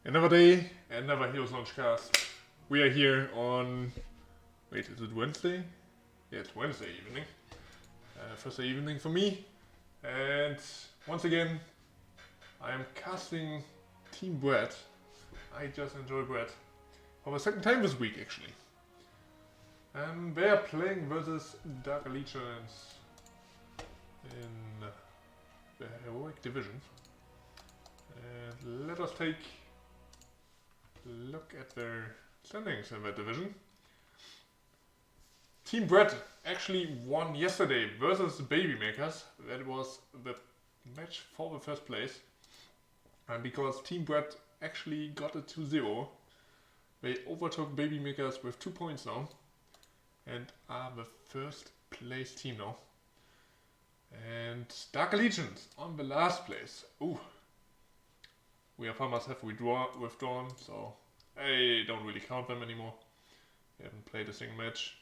Another day, another Heroes Launchcast. We are here on... Wait, is it Wednesday? Yeah, it's Wednesday evening. Thursday evening for me. And once again, I am casting Team Bread. I just enjoy Bread. For the second time this week, actually. They are playing versus Dark Allegiance in the Heroic Division. And let us take a look at their standings in that division. Team Bread actually won yesterday versus the Baby Makers. That was the match for the first place. And because Team Bread actually got it 2-0, they overtook Baby Makers with 2 points now. And are the first place team now. And Dark Allegiance on the last place. Ooh. We farmers have withdrawn, so I don't really count them anymore. They haven't played a single match.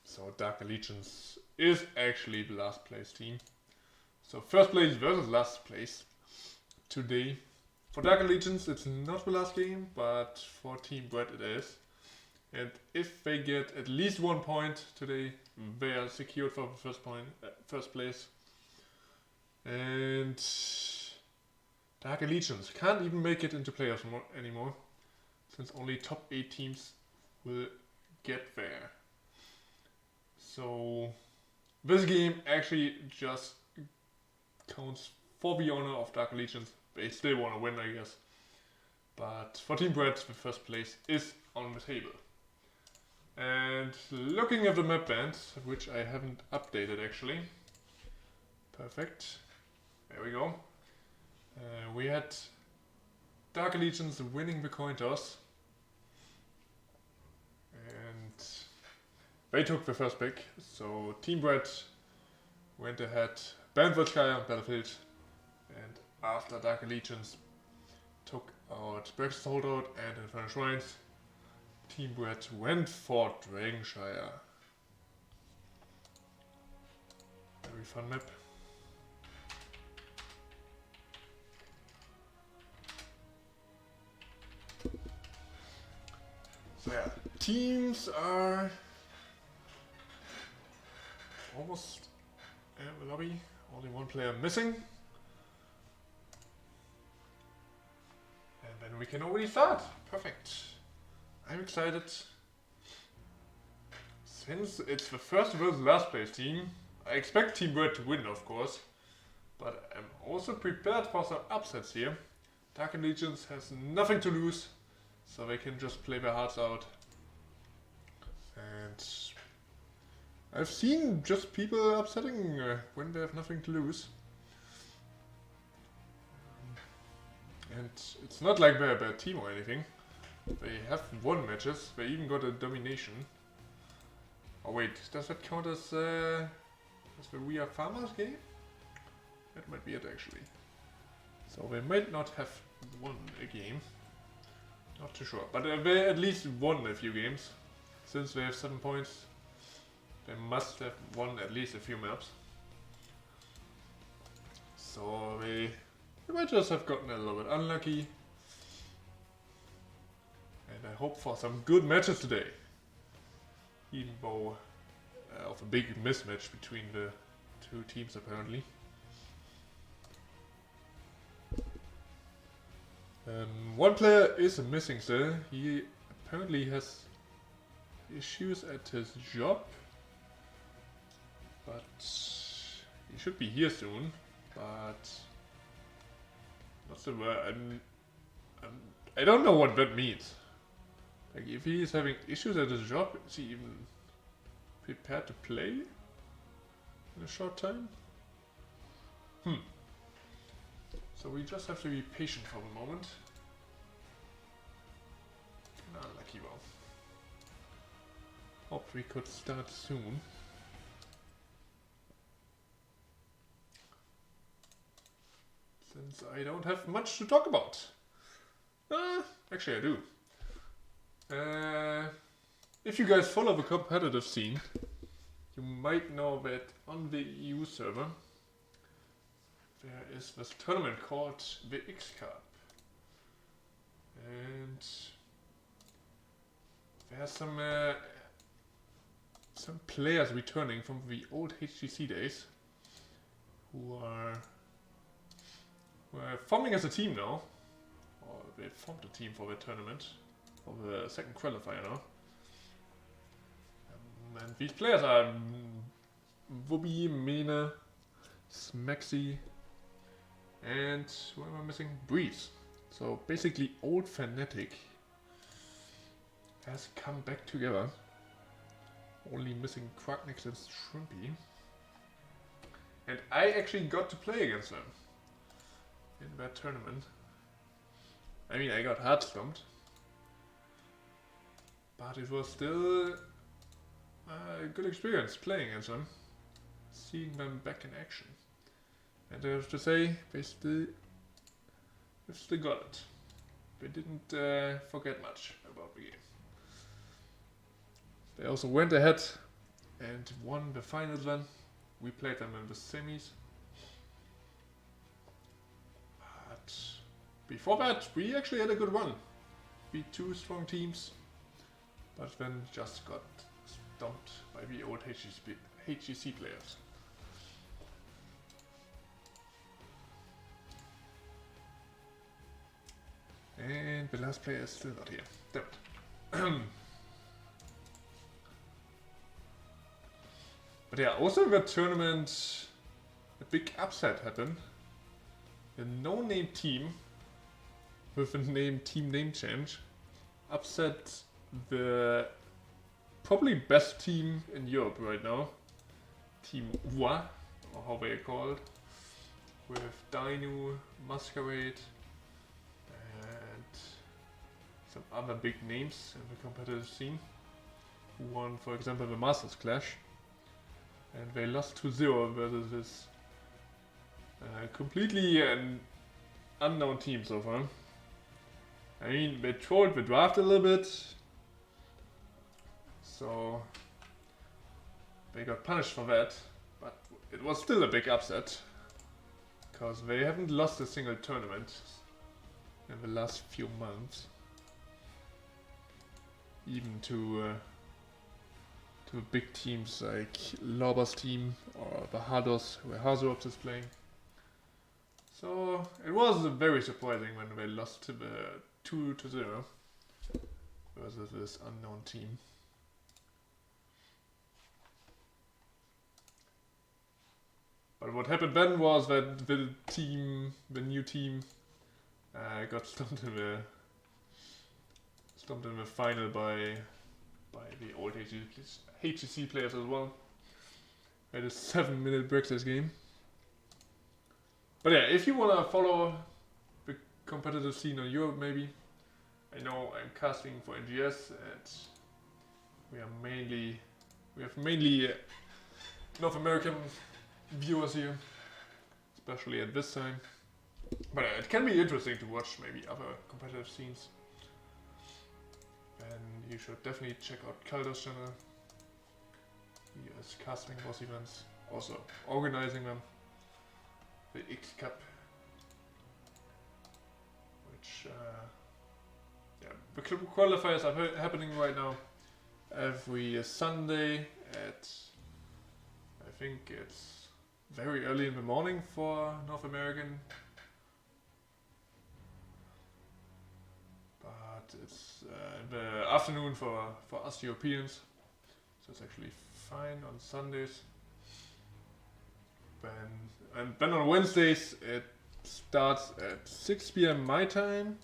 So Dark Allegiance is actually the last place team. So first place versus last place today. For Dark Allegiance it's not the last game, but for Team Bread it is. And if they get at least 1 point today, they are secured for the first place. And Dark Allegiance can't even make it into playoffs anymore, since only top 8 teams will get there. So this game actually just counts for the honor of Dark Allegiance. They still want to win, I guess. But for Team Bread, the first place is on the table. And looking at the map bands, which I haven't updated actually. Perfect. There we go. We had Dark Allegiance winning the coin toss. And they took the first pick. So Team Bread went ahead, banned Volskaya on Battlefield. And after Dark Allegiance took out Breakfast Holdout and Infernal Shrines, Team Bread went for Dragonshire. Very fun map. So yeah, teams are almost in the lobby. Only one player missing. And then we can already start. Perfect. I'm excited. Since it's the first versus last place team, I expect Team Bread to win, of course. But I'm also prepared for some upsets here. Dark Allegiance has nothing to lose, so they can just play their hearts out. And I've seen just people upsetting when they have nothing to lose. And it's not like they're a bad team or anything. They have won matches, they even got a domination. Oh wait, does that count as the We Are Farmers game? That might be it actually. So they might not have won a game. Not too sure, but they at least won a few games. Since they have 7 points, they must have won at least a few maps. So they might just have gotten a little bit unlucky. And I hope for some good matches today. Even though of a big mismatch between the two teams apparently. One player is missing still. He apparently has issues at his job. But he should be here soon. But not so well. I don't know what that means. Like, if he is having issues at his job, is he even prepared to play in a short time? So we just have to be patient for the moment. Lucky well. Hope we could start soon. Since I don't have much to talk about. Actually I do. If you guys follow the competitive scene, you might know that on the EU server there is this tournament called the X Cup. And there's some players returning from the old HGC days who are forming as a team now, or they formed a team for the tournament, for the second qualifier now. And these players are Wubby, Mene, Smaxy, and who am I missing? Breeze. So basically old Fnatic has come back together. Only missing Quacknix and Shrimpy. And I actually got to play against them in that tournament. I mean, I got hard stomped, but it was still a good experience playing against them, seeing them back in action. And I have to say, they still got it. They didn't forget much about the game. They also went ahead and won the finals then. We played them in the semis. But before that, we actually had a good run. Beat two strong teams, but then just got stomped by the old HGC players. And the last player is still not here. Damn it. But yeah, also in that tournament, a big upset happened. A no-name team with a team name change upset the probably best team in Europe right now, Team Wa, or how they are called, with Dino, Masquerade, and some other big names in the competitive scene, who won, for example, the Masters Clash. And they lost 2-0 versus this completely unknown team so far. I mean, they trolled the draft a little bit, so they got punished for that, but it was still a big upset, because they haven't lost a single tournament in the last few months, even to big teams like Lorba's team or the Hados, where Hazops is playing. So it was very surprising when they lost to the 2-0 versus this unknown team. But what happened then was that the new team, got stumped in the final by the old HGC players as well. Had a 7-minute Brexit game. But yeah, if you wanna follow the competitive scene in Europe, maybe. I know I'm casting for NGS, and we have mainly North American viewers here, especially at this time. But yeah, it can be interesting to watch maybe other competitive scenes. And you should definitely check out Caldo's channel. He is casting boss events, also organizing them. The X Cup, which the qualifiers are happening right now every Sunday at, I think it's very early in the morning for North American, but it's in the afternoon for us Europeans, so it's actually fine on Sundays. And then on Wednesdays it starts at 6 PM my time,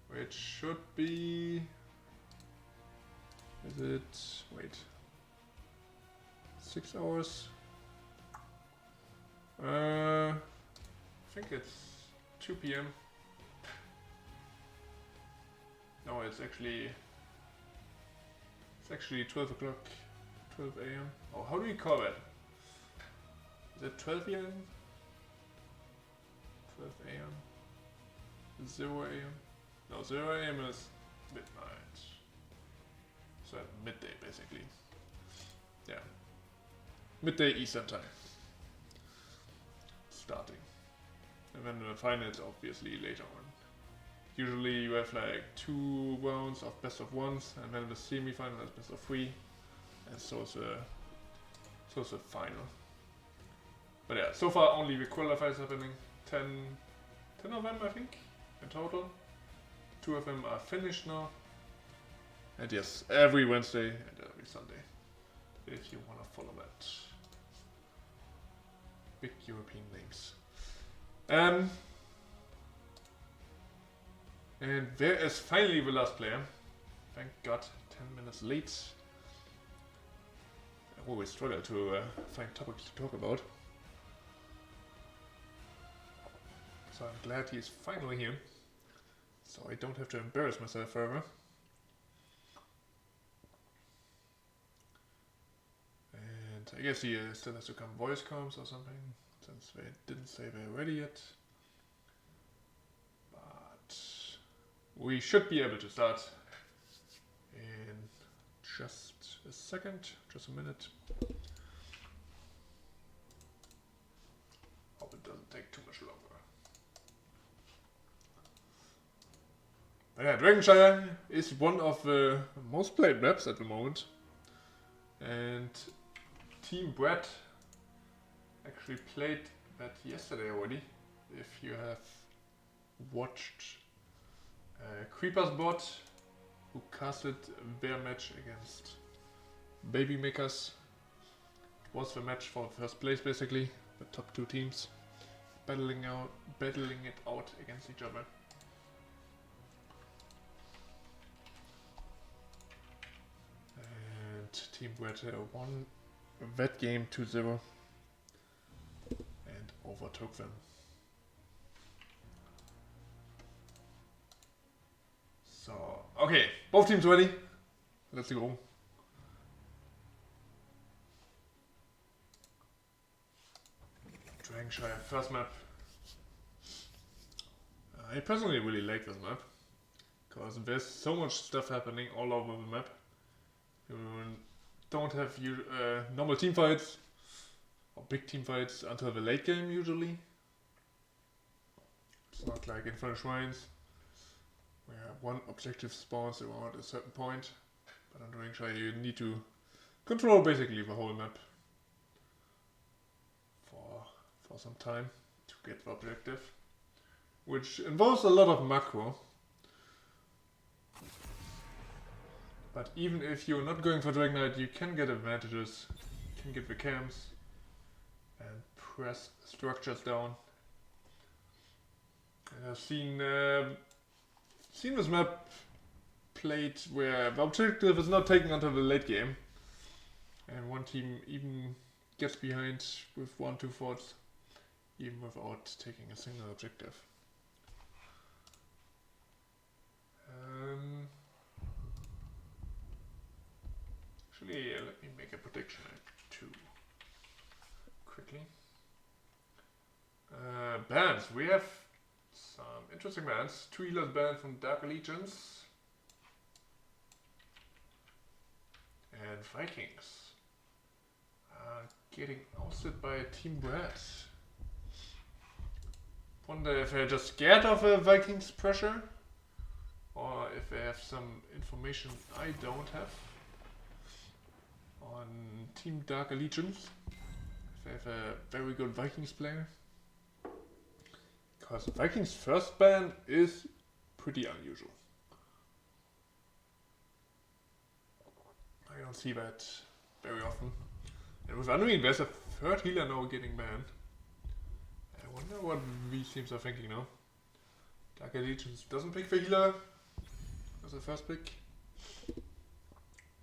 which should be, is it, wait, 6 hours? I think it's 2 PM. No, it's actually 12 o'clock, 12 AM. Oh, how do you call it? Is it 12 PM? 12 AM? 0 AM? No, 0 AM is midnight. So midday basically. Yeah. Midday Eastern time. Starting. And then the final is obviously later on. usually you have like 2 rounds of best of ones, and then the semi-final is best of 3, and so is the final. But yeah, so far only the qualifiers happening. 10 of them, I think, in total. 2 of them are finished now. And yes, every Wednesday and every Sunday, if you want to follow that. Big European names. And there is finally the last player. Thank God, 10 minutes late. I always struggle to find topics to talk about. So I'm glad he's finally here. So I don't have to embarrass myself further. And I guess he still has to come voice comms or something, since they didn't say they're ready yet. But we should be able to start in just a second, just a minute. Hope it doesn't take too much longer. But yeah, Dragonshire is one of the most played maps at the moment. And Team Brett actually played that yesterday already. If you have watched Creeper's bot, who casted their match against Baby Makers. It was the match for first place basically, the top 2 teams battling it out against each other. And Team Brett won that game 2-0 and overtook them. So, okay, both teams ready. Let's go. Dragonshire, first map. I personally really like this map, because there's so much stuff happening all over the map. You don't have normal team fights, or big team fights until the late game usually. It's not like Infinite Shrines, where one objective spawns around a certain point, but on Dragonshire you need to control basically the whole map for some time to get the objective, which involves a lot of macro. But even if you're not going for Dragon Knight, you can get advantages, you can get the camps and press structures down. And I've seen this map played where the objective is not taken until the late game, and one team even gets behind with 1-2 forts, even without taking a single objective. Actually, let me make a prediction too quickly. Bans. We have some interesting bans. 2 healers banned from Dark Allegiance. And Vikings getting ousted by Team Brett. Wonder if they're just scared of Vikings pressure, or if they have some information I don't have on Team Dark Allegiance. If they have a very good Vikings player. Because Vikings first ban is pretty unusual. I don't see that very often. And with Unreal, there's a 3rd healer now getting banned. I wonder what these teams are thinking now. Dark Allegiance doesn't pick the healer as a first pick,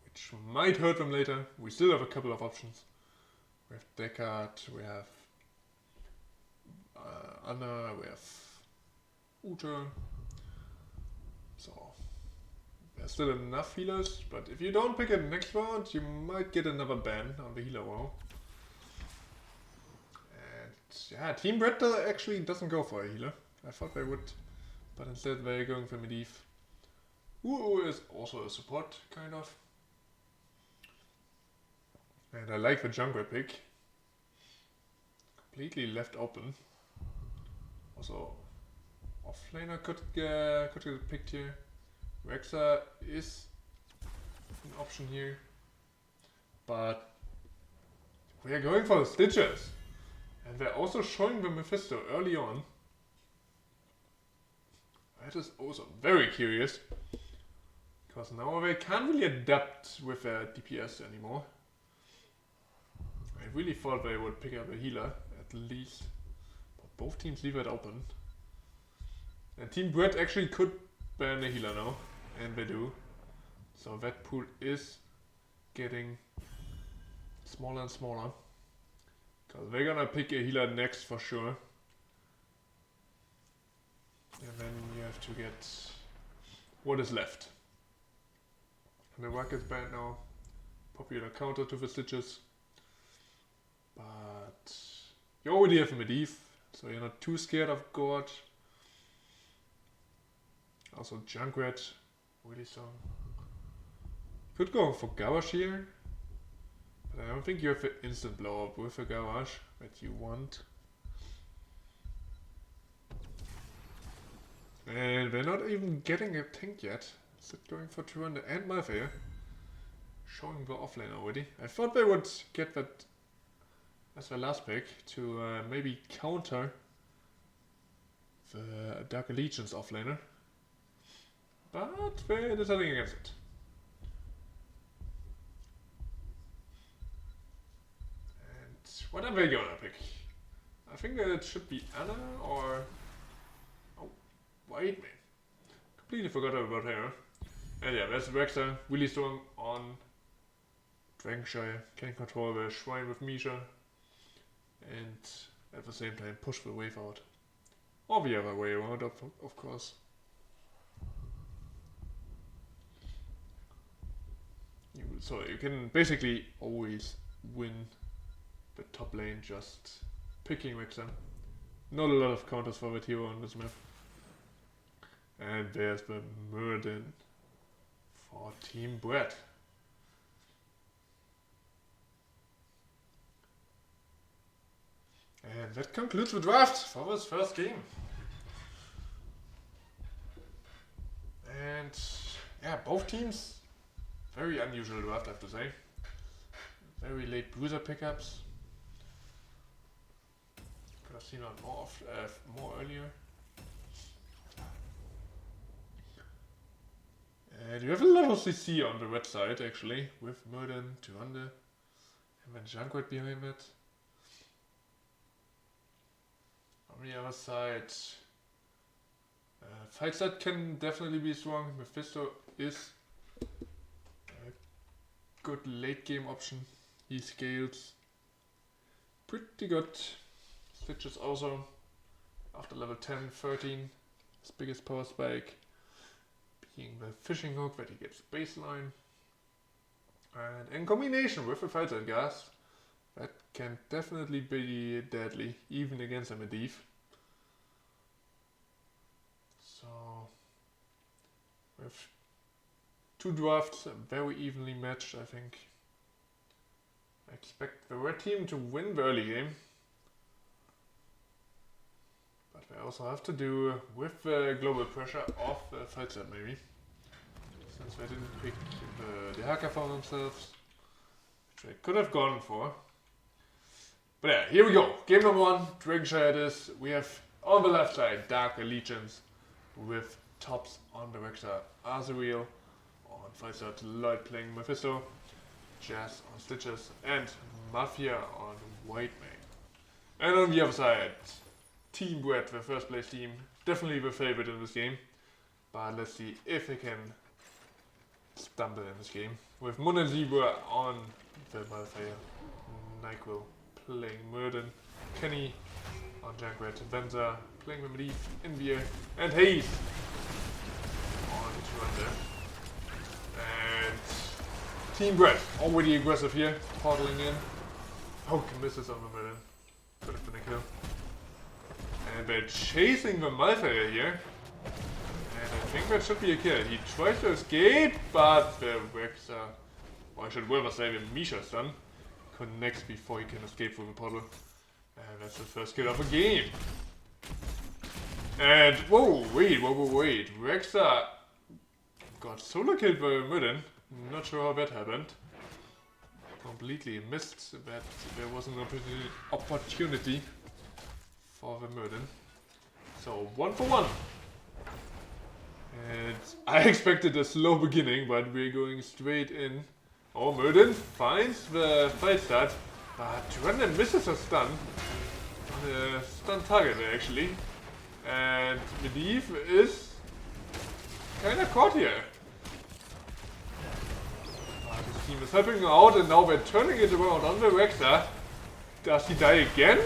which might hurt them later. We still have a couple of options. We have Deckard, we have Anna, we have Ute. So there's still enough healers, but if you don't pick it next round, you might get another ban on the healer row. And yeah, Team Brett actually doesn't go for a healer. I thought they would, but instead they're going for Medivh. Who is also a support, kind of. And I like the jungle pick. Completely left open. Also, Offlaner could get picked here. Rexa is an option here. But we are going for the Stitches. And they're also showing the Mephisto early on. That is also very curious. Because now they can't really adapt with their DPS anymore. I really thought they would pick up a healer, at least. But both teams leave it open. And Team Brett actually could ban a healer now. And they do. So that pool is getting smaller and smaller. Because they're gonna pick a healer next for sure. And then you have to get what is left. And the Rock is banned now. Popular counter to the Stitches. But you already have Medivh, so you're not too scared of God. Also Junkrat, really strong. Could go for Garage here. But I don't think you have the instant blow up with a Garage that you want. And we're not even getting a tank yet. Is it going for 200 and Malphite? Showing the offlane already. I thought they would get that as their last pick to maybe counter the Dark Allegiance offlaner. But they're deciding against it. And what are they gonna pick? I think that it should be Anna or... Oh, White Man. Completely forgot about her. And yeah, that's Rexa, really strong on Dragonshire. Can control the Shrine with Misha. And at the same time push the wave out. Or the other way around, of course. So you can basically always win the top lane just picking Rexa. Not a lot of counters for that hero on this map. And there's the Murden for Team Brett. And that concludes the draft for this first game. And yeah, both teams, very unusual draft I have to say. Very late bruiser pickups. Could have seen one more earlier. And you have a lot of CC on the red side actually, with Murden, 200, and then Junkrat behind it. On the other side, Fightset can definitely be strong. Mephisto is a good late game option. He scales pretty good. Switches also after level 10, 13. His biggest power spike being the fishing hook that he gets baseline. And in combination with the Fightset gas, that can definitely be deadly, even against a Medivh. So, with two drafts very evenly matched, I think. I expect the red team to win the early game. But they also have to do with the global pressure of the Fightset maybe. Since they didn't pick the hacker for themselves, which they could have gone for. But yeah, here we go. Game number 1, Dragonshire it is. We have on the left side Dark Allegiance with tops on the Rexa Azuriel, on Fightset Lloyd playing Mephisto, Jazz on Stitches, and Mafia on White Mane. And on the other side, Team Brett, the first place team, definitely the favorite in this game. But let's see if they can stumble in this game. With Mun and Zebra on the Malphite, Nyquil playing Murden, Kenny on Junkrat, Venza playing with Medivh, Envier, and Hayes on Surrender. And Team Brett already aggressive here, portaling in. Poke misses on the Murden. Could have been a kill. And they're chasing the Malphite here. And I think that should be a kill. He tries to escape, but the Rexa, or I should rather say the Misha stun, connects before he can escape from the portal. And that's the first kill of the game. And whoa, wait. Rexa got solo killed by Mudden. Not sure how that happened. Completely missed that there was an opportunity for the Mudden. So 1 for 1. And I expected a slow beginning, but we're going straight in. Oh, Murden finds the fight start, but Random misses a stun. On a stun target there, actually. And Medivh is kinda caught here. But his team is helping him out, and now they're turning it around on the Rexa. Does he die again?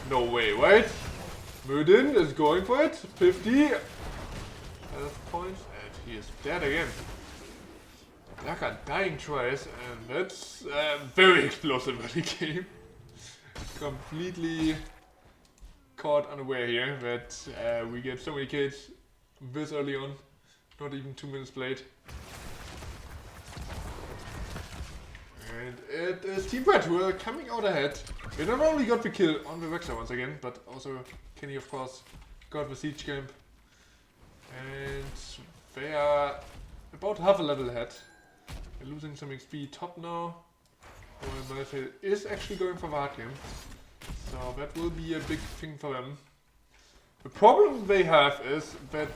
No way, right? Murden is going for it. 50. Points, and he is dead again. Blacker dying twice, and that's very explosive early game. Completely caught unaware here that we get so many kills this early on. Not even 2 minutes played. And it is Team Red who are coming out ahead. They not only got the kill on the Rexa once again, but also Kenny, of course, got the siege camp. And they are about half a level ahead. They're losing some XP top now. While Malphite is actually going for the hard game. So that will be a big thing for them. The problem they have is that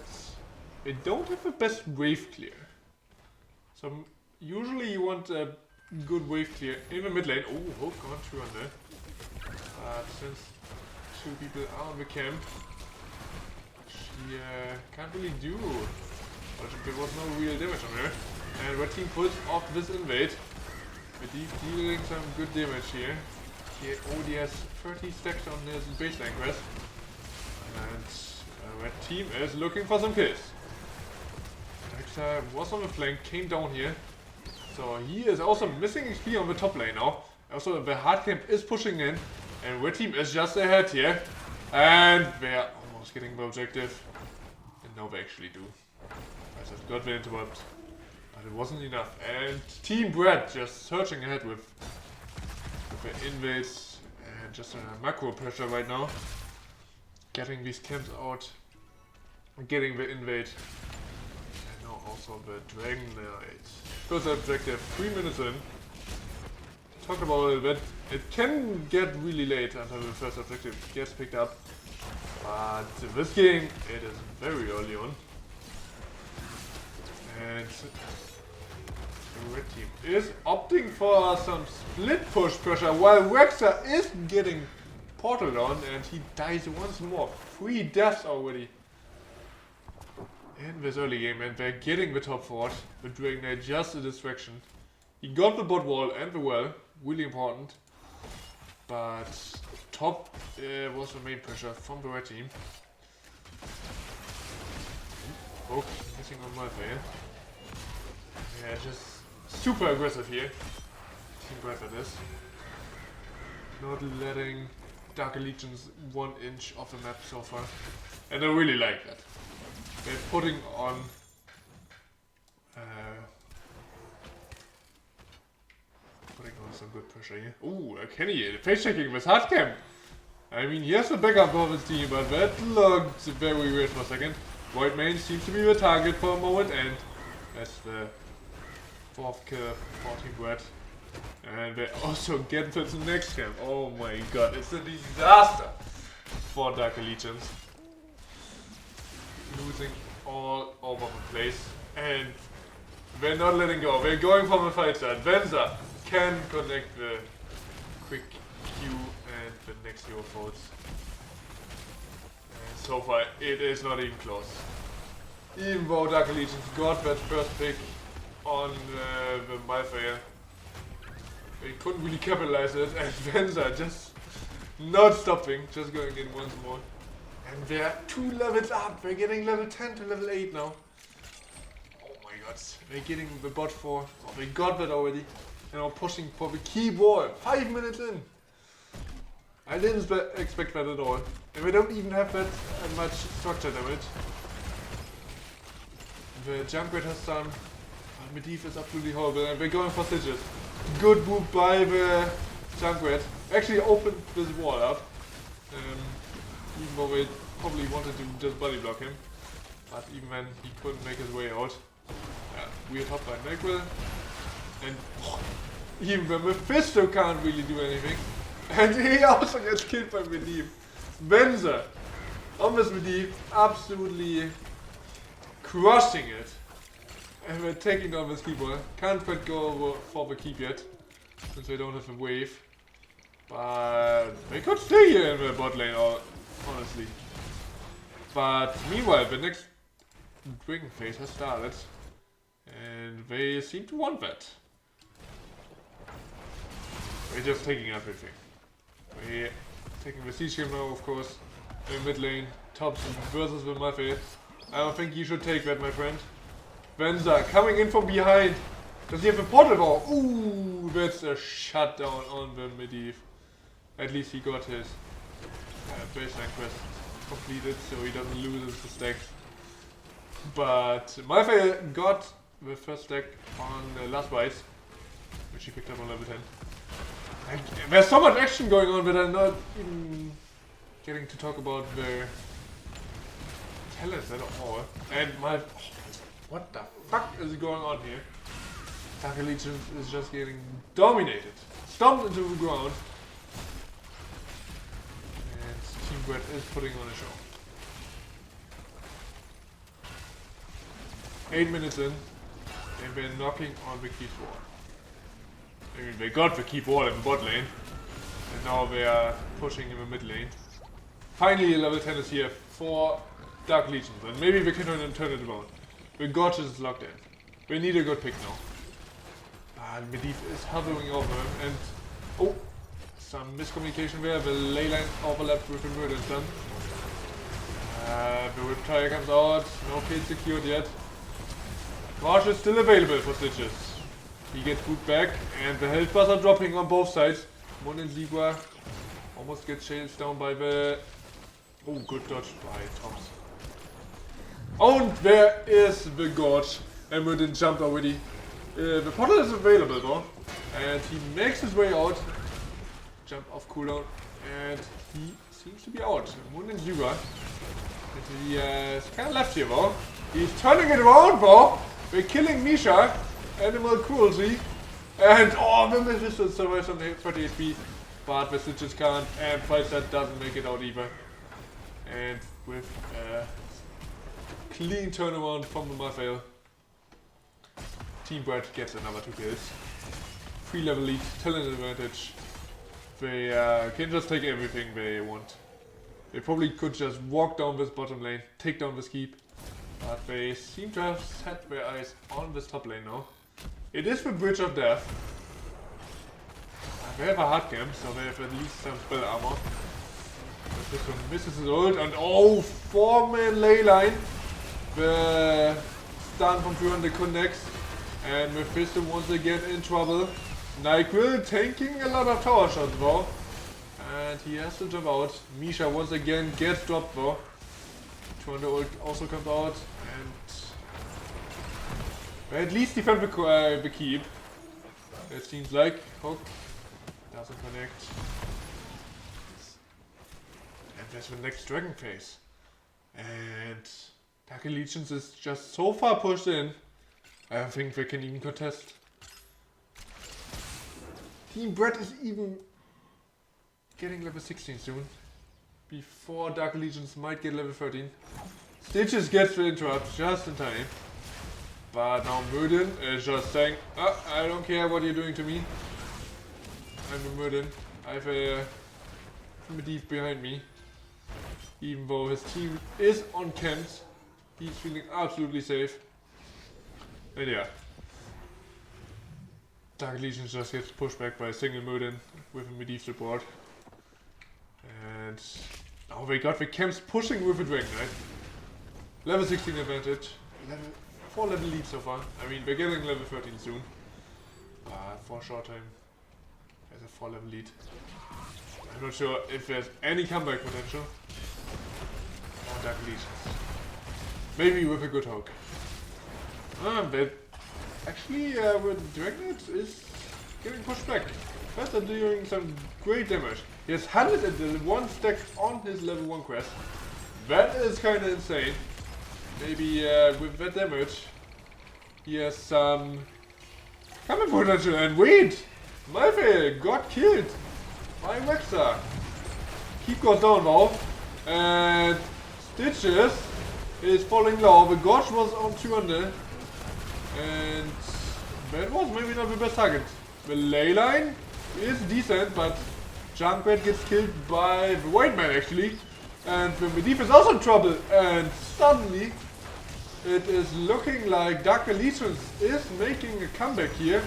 they don't have the best wave clear. So usually you want a good wave clear in the mid lane. Oh, hold on, 200. But since 2 people are on the camp, she can't really do. But there was no real damage on her. And red team pulls off this invade. Medivh dealing some good damage here. He has 30 stacks on his baseline quest. And red team is looking for some kills. Rexa was on the flank, came down here. So he is also missing XP on the top lane now. Also the hard camp is pushing in. And red team is just ahead here. And they're almost getting the objective. And now they actually do. I just got the interrupt. But it wasn't enough. And Team Brad just surging ahead with the invades. And just a macro pressure right now. Getting these camps out. Getting the invade. And now also the Dragon Knight. First objective, 3 minutes in. Talk about it a little bit. It can get really late until the first objective gets picked up. But this game, it is very early on. And the red team is opting for some split push pressure while Rexa is getting portaled on and he dies once more. 3 deaths already in this early game, and they're getting the top fort. The Dragon Knight just a distraction. He got the bot wall and the well, really important. But top was the main pressure from the red team. Oh, missing on Malphite. Yeah, just super aggressive here. Team Red that is. Not letting Dark Legions 1 inch off the map so far. And I really like that. They're putting on some good pressure here. Ooh, Kenny face checking with hard camp. I mean, he has a backup of his team, but that looked very weird for a second. White Mane seems to be the target for a moment, and that's the 4th kill for Team Red. And they also get to the next camp. Oh my god, it's a disaster for Dark Legions. Losing all over the place, and they're not letting go. They're going for the fight side. Venza can connect the quick Q and the next hero folds. And so far, it is not even close. Even though Dark Legions got that first pick on the Malphite, they couldn't really capitalize it, and Venza just not stopping, just going in once more. And they're 2 levels up. They're getting level 10 to level 8 now. Oh my god. They're getting the bot 4. Oh, they got that already. And are pushing for the key wall. 5 minutes in. I didn't expect that at all. And they don't even have that much structure damage. The jump rate has done. Medivh is absolutely horrible. And they're going for Sigils. Good move by the jump rate. Actually opened this wall up. Even though they probably wanted to just body block him. But even then, he couldn't make his way out. Weird hop by Magwell. And even when Mephisto can't really do anything. And he also gets killed by Medivh. Venza on this Medivh, absolutely crushing it. And we're taking down this keeper. Can't quite go over for the keep yet, since they don't have a wave. But they could stay here in the bot lane, honestly. But meanwhile, the next Dragon phase has started. And they seem to want that. We're just taking everything. We're taking the siege game now, of course. In mid lane, tops versus the Mafia. I don't think you should take that, my friend. Venza coming in from behind. Does he have a portal ball? Ooh, that's a shutdown on the Medivh. At least he got his baseline quest completed, so he doesn't lose his stacks. But Mafia got the first stack on the last bites, which he picked up on level 10. And there's so much action going on that I'm not even getting to talk about their talents at all. And what the fuck is going on here? Dark Allegiance is just getting dominated. Stomped into the ground. And Team Brett is putting on a show. 8 minutes in, and they're knocking on the keep wall. I mean, they got the keep wall in the bot lane, and now they are pushing in the mid lane. Finally, level 10 is here for Dark Legions, and maybe we can turn it around. The Gorgeous is locked in. We need a good pick now. Medivh is hovering over him, and oh, some miscommunication there. The ley line overlapped with the murder stun. The Riptire comes out, no kill secured yet. Marsh is still available for Stitches. He gets boot back, and the health bars are dropping on both sides. Moon and Zebra almost get chased down by the... Oh, good dodge by Toms. And there is the Gorge. And we didn't jump already. The portal is available though. And he makes his way out. Jump off cooldown. And he seems to be out. Moon and Zebra. He is kind of left here though. He's turning it around though. We're killing Misha. Animal cruelty. And oh, the Mephisto survives on 30 HP. But the Stitches can't. And Fireside doesn't make it out either. And with a clean turnaround from the Mafia, Team Brett gets another 2 kills. 3 level lead, talent advantage. They can just take everything they want. They probably could just walk down this bottom lane, take down this keep. But they seem to have set their eyes on this top lane now. It is the Bridge of Death. They have a hard camp, so they have at least some spell armor. But this one misses his ult, and oh, 4-man ley line. The stun from 300 connects, and Mephisto once again in trouble. NyQuil tanking a lot of tower shots though, and he has to jump out. Misha once again gets dropped though. 200 ult also comes out, and at least defend the keep. It seems like. Hook doesn't connect. And there's the next dragon phase. And Dark Allegiance is just so far pushed in. I don't think they can even contest. Team Brett is even getting level 16 soon. Before Dark Allegiance might get level 13. Stitches gets the interrupt just in time. But now Murden is just saying, I don't care what you're doing to me. I'm a Murden. I have a Medivh behind me. Even though his team is on camps, he's feeling absolutely safe. And yeah. Dark Legion just gets pushed back by a single Murden with a Medivh support. And now they got the camps pushing with a Dragon Knight. Level 16 advantage. 4 level lead so far. I mean, we're getting level 13 soon. But for a short time, there's a 4 level lead. I'm not sure if there's any comeback potential. Or Dark Legions. Maybe with a good hook. But actually, with Dragon Knight is getting pushed back. First, I'm doing some great damage. He has 101 stacks on his level 1 quest. that is kinda insane. Maybe with that damage, he has some combat potential. And wait! Malphite got killed by Wexa. Keep goes down now. And Stitches is falling low. The Gorge was on 200. And that was maybe not the best target. The ley line is decent, but Junkrat gets killed by the white man actually. And the Medivh is also in trouble. And suddenly it is looking like Dark Allegiance is making a comeback here.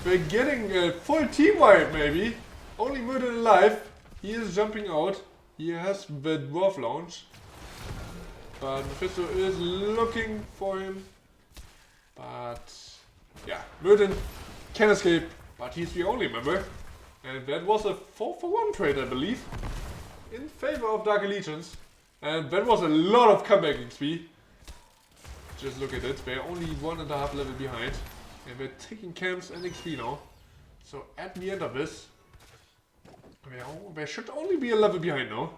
They're getting a full team wipe maybe. Only Murder alive. He is jumping out. He has the dwarf launch. But Mephisto is looking for him. But yeah, Murden can escape, but he's the only member. And that was a 4-for-1 trade, I believe, in favor of Dark Allegiance. And that was a lot of comeback XP. Just look at it, they're only 1.5 level behind. And they're taking camps and XP now. So at the end of this, they should only be a level behind now.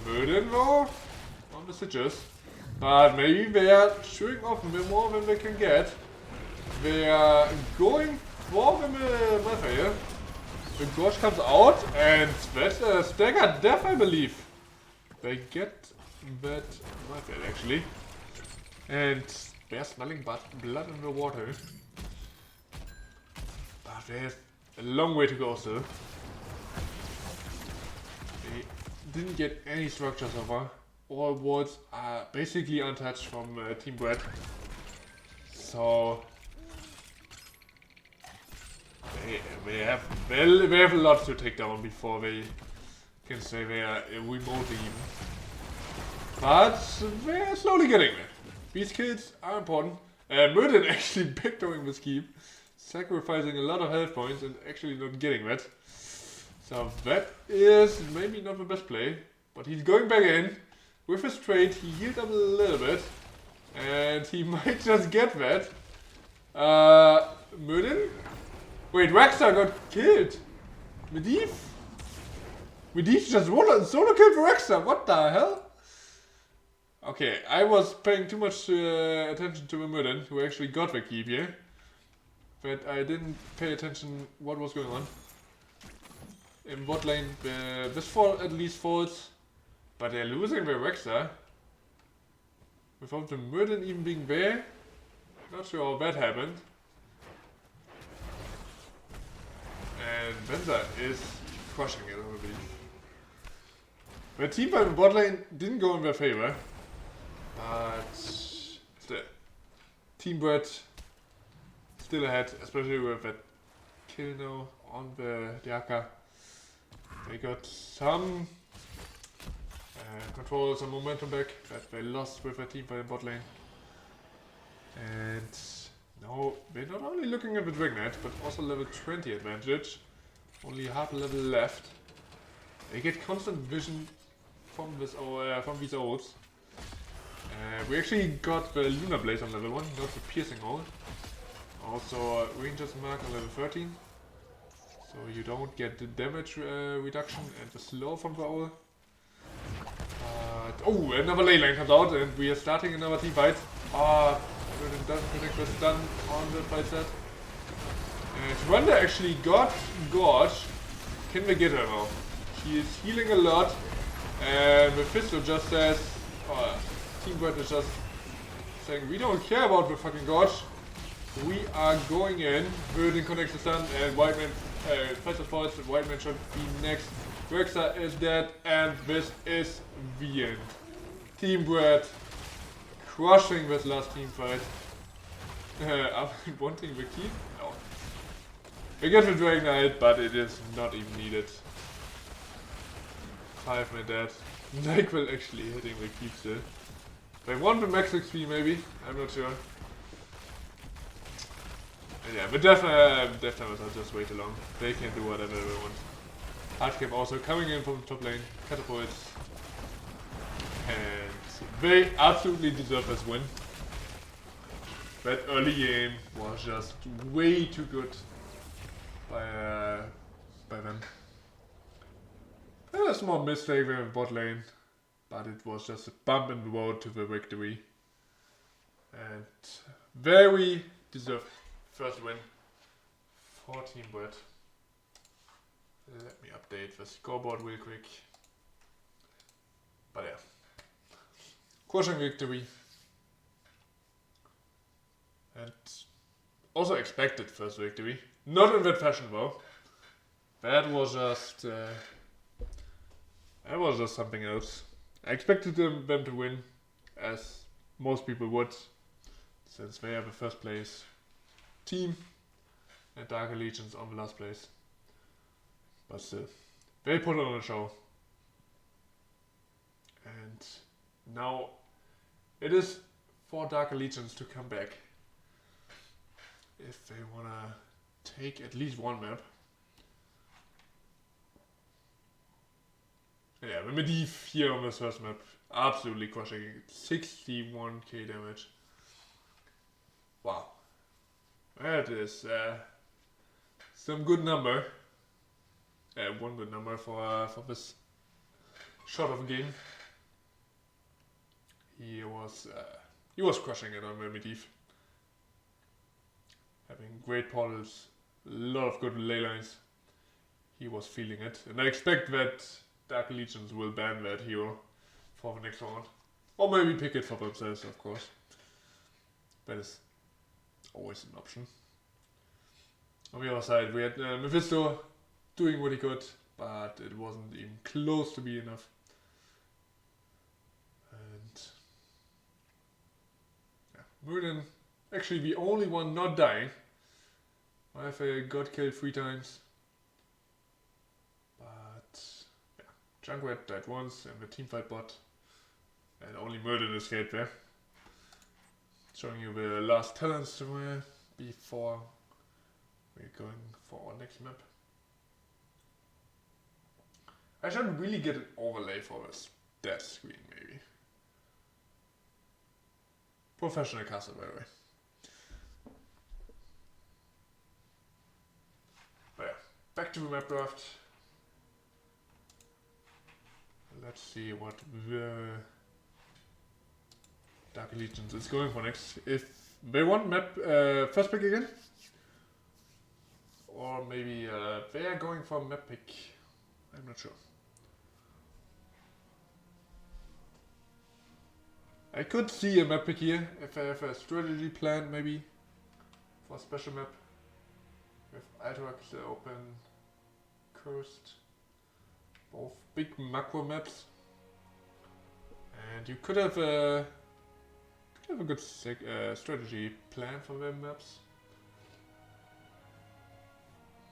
Murden though, on the Stitches. But maybe they are shooting off more than they can get. They are going for the Malphite. The Gorge comes out and that's a stagger death, I believe. They get that Malphite actually. And they're smelling blood in the water. But there's a long way to go still. They didn't get any structure so far. All walls are basically untouched from Team Brad. So they have a lot to take down before they can say they are remotely even. But they're slowly getting there. These kills are important. Murden actually backdooring this keep, sacrificing a lot of health points and actually not getting that. So that is maybe not the best play, but he's going back in. With his trade, he healed up a little bit, and he might just get that. Murden? Wait, Wexa got killed. Medivh? Medivh just solo killed Wexa, what the hell? Okay, I was paying too much attention to Murden, who actually got the keep here. But I didn't pay attention what was going on. In bot lane, this fall at least falls. But they're losing their Wexa. Without the Murden even being there. Not sure how that happened. And Benza is crushing it, I believe. The team fight in bot lane didn't go in their favor. But still, Team Brad still ahead, especially with that kill now on the Diaka. They got some control, some momentum back that they lost with their team fight in bot lane. And now they're not only looking at the Dragon Knight, but also level 20 advantage. Only half a level left. They get constant vision from this from these ults. We actually got the Lunar Blade on level 1, not the Piercing ult. Also Ranger's Mark on level 13. So you don't get the damage reduction and the slow from the ult. Oh, another ley line comes out and we are starting another team fight. It doesn't connect the stun on the fight set. And Wanda actually got Gorge. Can they get her now? She is healing a lot. And Mephisto just says, Team Brad is just saying, we don't care about the fucking Gorge. We are going in. Burden connects the stun and White Man first of all, White Man should be next. Wexa is dead and this is the end. Team Brad crushing this last team fight. I'm wanting the keep? No. We get the Dragon Knight, but it is not even needed. 5 men dead. Nyquil actually hitting the keep still. They want the max XP maybe, I'm not sure. And yeah, but death timers are just way too long. They can do whatever they want. Hardcap also coming in from the top lane, catapults. And they absolutely deserve this win. That early game was just way too good by them. A small mistake there in bot lane. but it was just a bump in the road to the victory. And very deserved first win for Team Brett. Let me update the scoreboard real quick. But yeah, crushing victory. And also expected first victory. Not in that fashion though. That was just something else. I expected them to win, as most people would, since they are the first place team and Dark Allegiance on the last place. But still, they put on a show. And now it is for Dark Allegiance to come back if they wanna take at least one map. Yeah, the Medivh here on this first map, absolutely crushing it. 61k damage. Wow. That is some good number. One good number for this short of a game. He was crushing it on the Medivh. Having great portals, a lot of good ley lines. He was feeling it. And I expect that Dark Allegiance will ban that hero for the next round. Or maybe pick it for themselves, of course. That is always an option. On the other side, we had Mephisto doing what he could, but it wasn't even close to be enough. And yeah, Murden, actually the only one not dying. Malphite got killed 3 times. But yeah, Junkrat died once in the teamfight bot. And only Murden escaped there. Showing you the last talents somewhere before we're going for our next map. I should really get an overlay for this death screen, maybe. Professional caster, by the way. But yeah, back to the map draft. Let's see what the Dark Allegiance is going for next. If they want map first pick again, or maybe they are going for map pick. I'm not sure. I could see a map pick here if I have a strategy plan, maybe for a special map with Altorax open, Cursed, both big macro maps, and you could have a good strategy plan for them maps,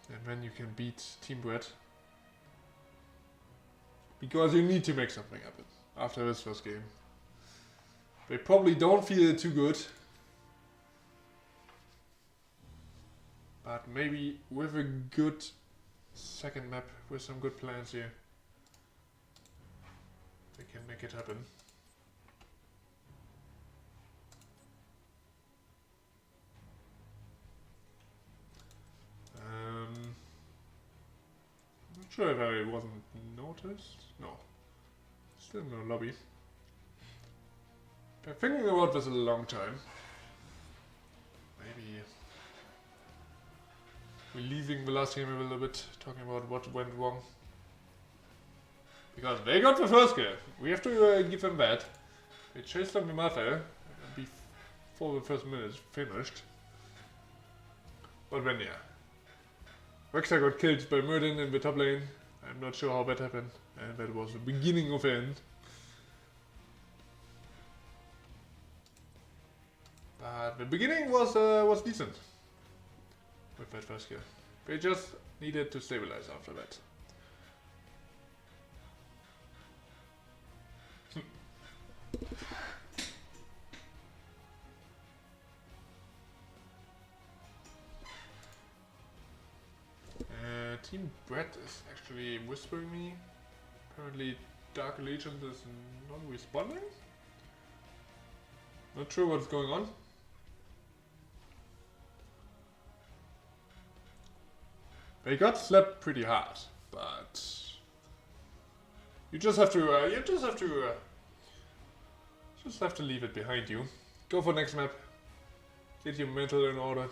and then you can beat Team Brett, because you need to make something happen after this first game. They probably don't feel too good, but maybe with a good second map with some good plans here, they can make it happen. Not sure if I wasn't noticed. No, still no lobby. Been thinking about this a long time. Maybe we're leaving the last game a little bit, talking about what went wrong. Because they got the first kill. We have to give them that. They chased them with Malphite before the first minute is finished. But then yeah, Rexar got killed by Murden in the top lane. I'm not sure how that happened, and that was the beginning of the end. But the beginning was decent with that first kill. They just needed to stabilize after that. Team Brett is actually whispering me. Apparently Dark Allegiance is not responding. Not sure what's going on. They got slapped pretty hard, but you just have to Just have to leave it behind you. Go for next map. Get your mental in order.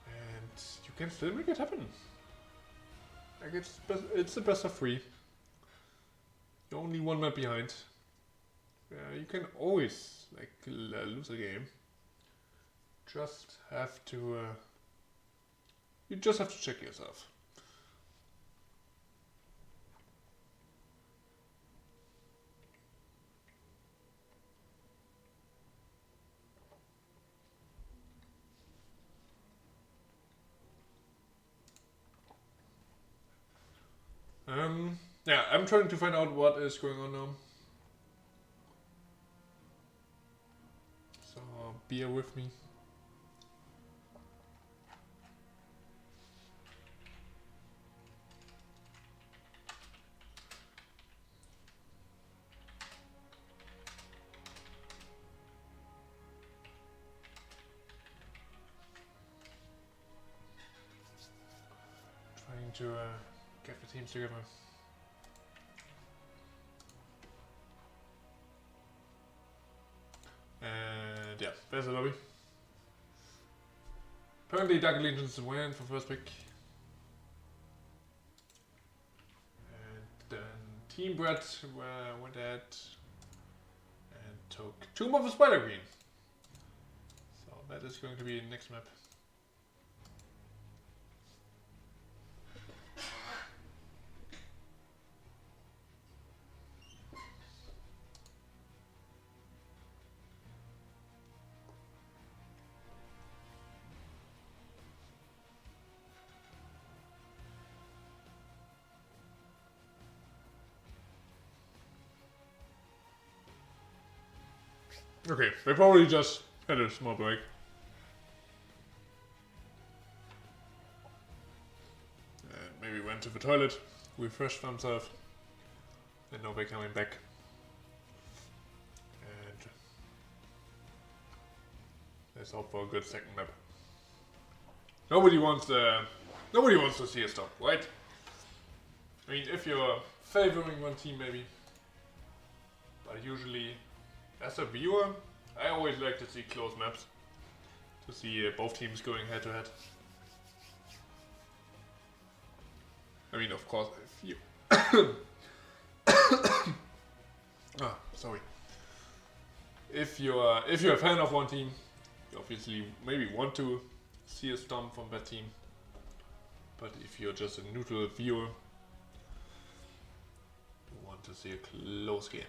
And you can still make it happen. Like it's the best of 3. You're only 1 map behind. You can always like lose a game. Just have to. You just have to check yourself. Yeah, I'm trying to find out what is going on now. So bear with me. Trying to get the teams together. And yeah, there's the lobby. Apparently Dark Legions went for first pick. And then Team Brett went ahead and took Tomb of the Spider Queen. So that is going to be the next map. Okay, they probably just had a small break. And maybe went to the toilet, refreshed themselves, and now they're coming back. And let's hope for a good second map. Nobody wants to see a stop, right? I mean, if you're favoring one team, maybe, but usually. As a viewer, I always like to see close maps, to see both teams going head to head. I mean, of course, if you... sorry. If you're a fan of one team, you obviously maybe want to see a stomp from that team. But if you're just a neutral viewer, you want to see a close game.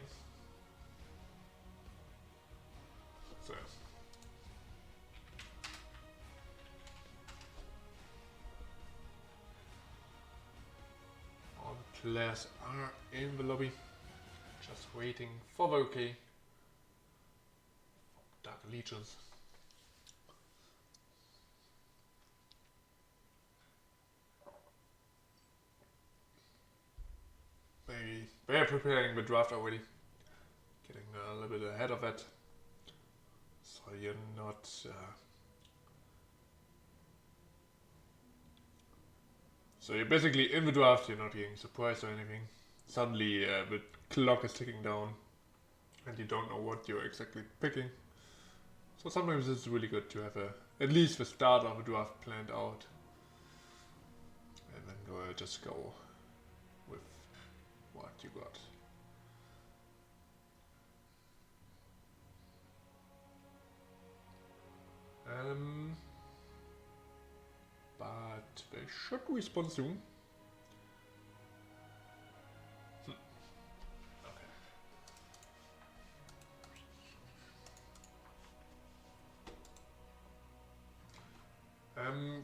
So. All the players are in the lobby, just waiting for the okay. Dark Legions. Maybe they are preparing the draft already, getting a little bit ahead of it. So you're not so you're basically in the draft, you're not getting surprised or anything. Suddenly the clock is ticking down and you don't know what you're exactly picking. So sometimes it's really good to have at least the start of the draft planned out. And then just go with what you got. But they should respond soon. Okay.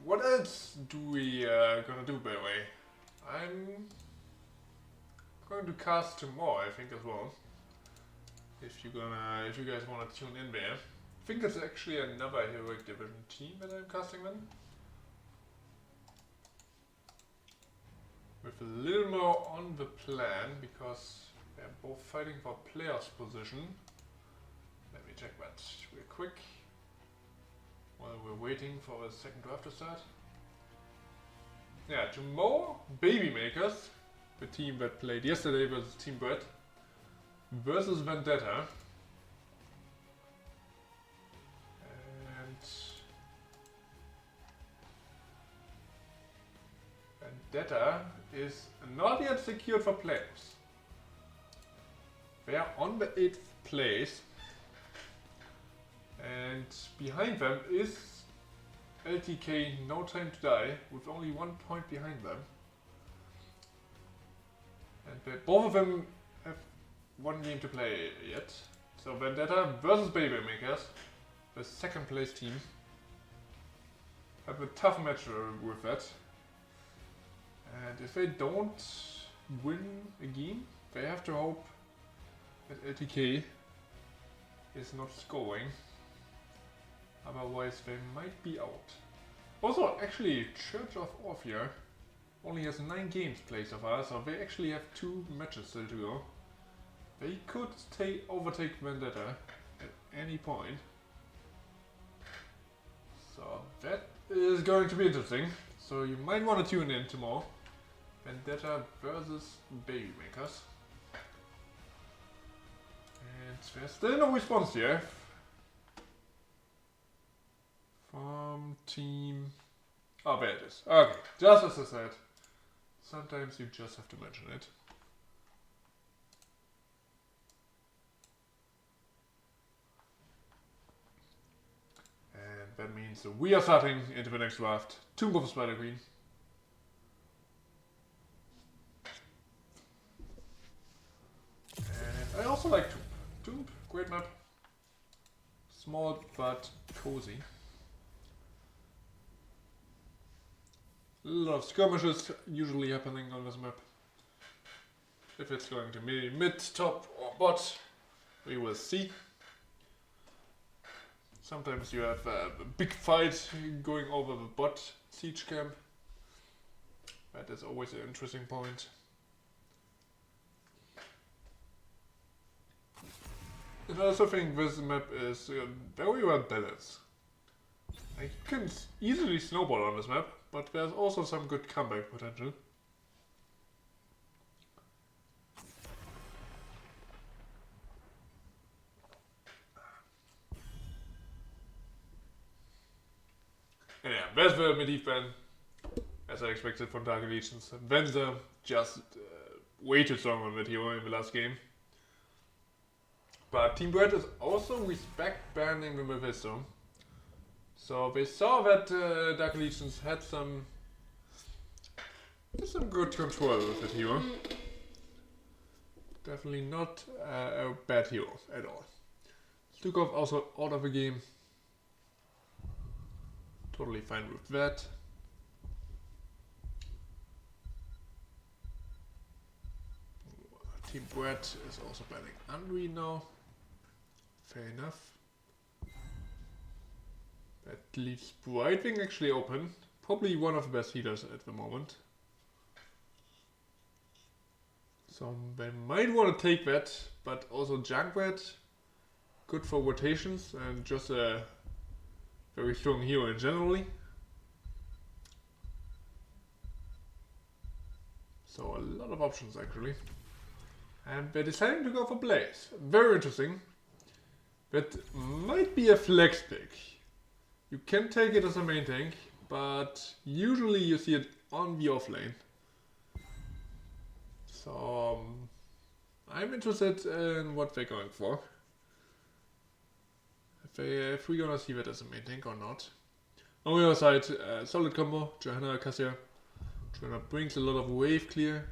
What else do we gonna do, by the way? I'm going to cast tomorrow, I think, as well. If you guys wanna tune in there. I think it's actually another Heroic Division team that I'm casting then. With a little more on the plan, because they're both fighting for player's position. Let me check that real quick. While we're waiting for the second draft to start. Yeah, tomorrow, Baby Makers, the team that played yesterday versus Team Brett. versus Vendetta. And Vendetta is not yet secured for playoffs. They are on the 8th place. And behind them is LTK No Time to Die with only 1 point behind them. And both of them have 1 game to play yet. So Vendetta versus Babymakers, the 2nd place team, have a tough match with that. And if they don't win a game, they have to hope that LTK is not scoring. Otherwise they might be out. Also, actually, Church of Orphea only has 9 games played so far, so they actually have 2 matches still to go. They could overtake Vendetta at any point. So that is going to be interesting. So you might want to tune in tomorrow. Vendetta versus Babymakers. And there's still no response here from team. Oh, there it is. Okay, just as I said, sometimes you just have to mention it. And that means we are starting into the next draft. Tomb of the Spider Queen. And I also like Tomb. Tomb, great map. Small but cozy. A lot of skirmishes usually happening on this map. If it's going to be mid, top or bot, we will see. Sometimes you have a big fight going over the bot siege camp. That is always an interesting point. And I also think this map is very well balanced. You can easily snowball on this map, but there's also some good comeback potential. And yeah, there's the Medivh ban, as I expected from Dark Allegiance. Venza just way too strong on that hero in the last game. But Team Bread is also respect banning the Mephisto. So they saw that Dark Allegiance had some good control with that hero. Definitely not a bad hero at all. Stukov also out of the game. Totally fine with that. Team Bread is also banning Andri now. Fair enough. That leaves Brightwing actually open. Probably one of the best healers at the moment. So they might want to take that, but also Junkrat, good for rotations and just a very strong hero in generally. So a lot of options actually. And they're deciding to go for Blaze. Very interesting. That might be a flex pick. You can take it as a main tank, but usually you see it on the off lane. So I'm interested in what they're going for. If we're gonna see that as a main tank or not. On the other side, solid combo, Johanna, Cassia. Johanna brings a lot of wave clear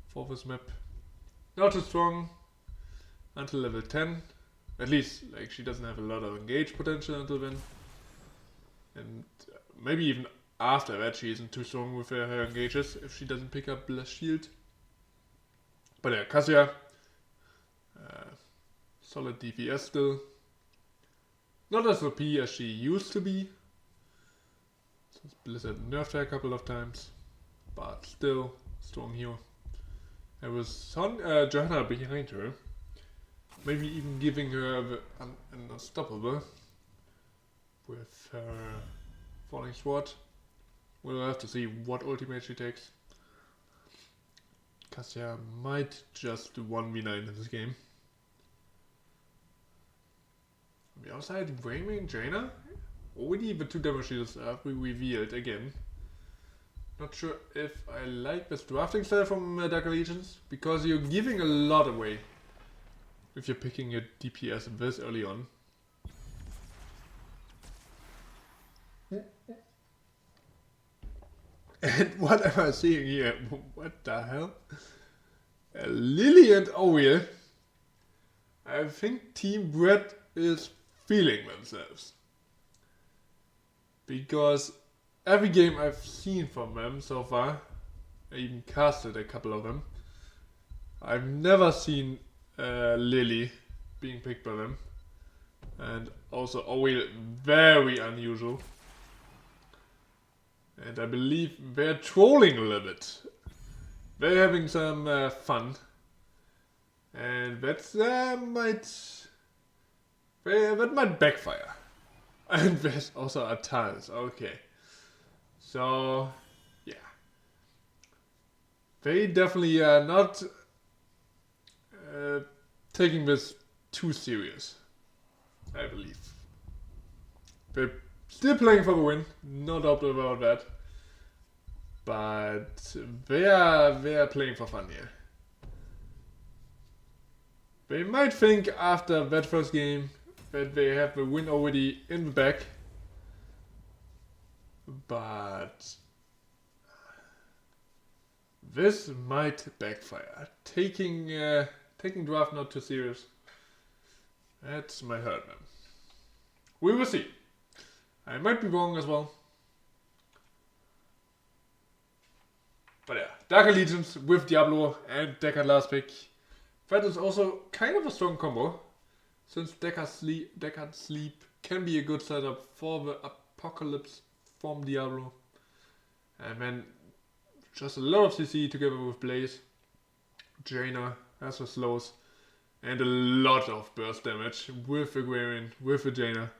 for this map. Not too strong until level 10. At least, like, she doesn't have a lot of engage potential until then. And maybe even after that she isn't too strong with her engages if she doesn't pick up Blast Shield. But yeah, Cassia. Solid DPS still. Not as OP as she used to be. Since Blizzard nerfed her a couple of times. But still, strong hero. There was Johanna behind her. Maybe even giving her an unstoppable with her Falling Sword. We'll have to see what ultimate she takes. Cassia might just 1v9 in this game. On the outside, Wayne Jaina. Already the 2 damage shields are revealed again. Not sure if I like this drafting style from Dark Allegiance, because you're giving a lot away if you're picking your DPS this early on. And what am I seeing here? What the hell? Lily and Oriel. I think Team Brett is feeling themselves. Because every game I've seen from them so far, I even casted a couple of them, I've never seen Lily being picked by them. And also Oriel, very unusual. And I believe they're trolling a little bit. They're having some fun. And that might backfire. And there's also a Artanis. Okay. So, yeah. They definitely are not taking this too serious, I believe. They're still playing for the win, no doubt about that. But they are playing for fun here. They might think after that first game that they have the win already in the bag. But this might backfire. Taking draft not too serious. That might hurt them. We will see. I might be wrong as well. But yeah, Dark Allegiance with Diablo and Deckard last pick. That is also kind of a strong combo. Since Deckard Sleep can be a good setup for the Apocalypse from Diablo. And then just a lot of CC together with Blaze. Jaina has the slows. And a lot of burst damage with the Gwarian, with the Jaina.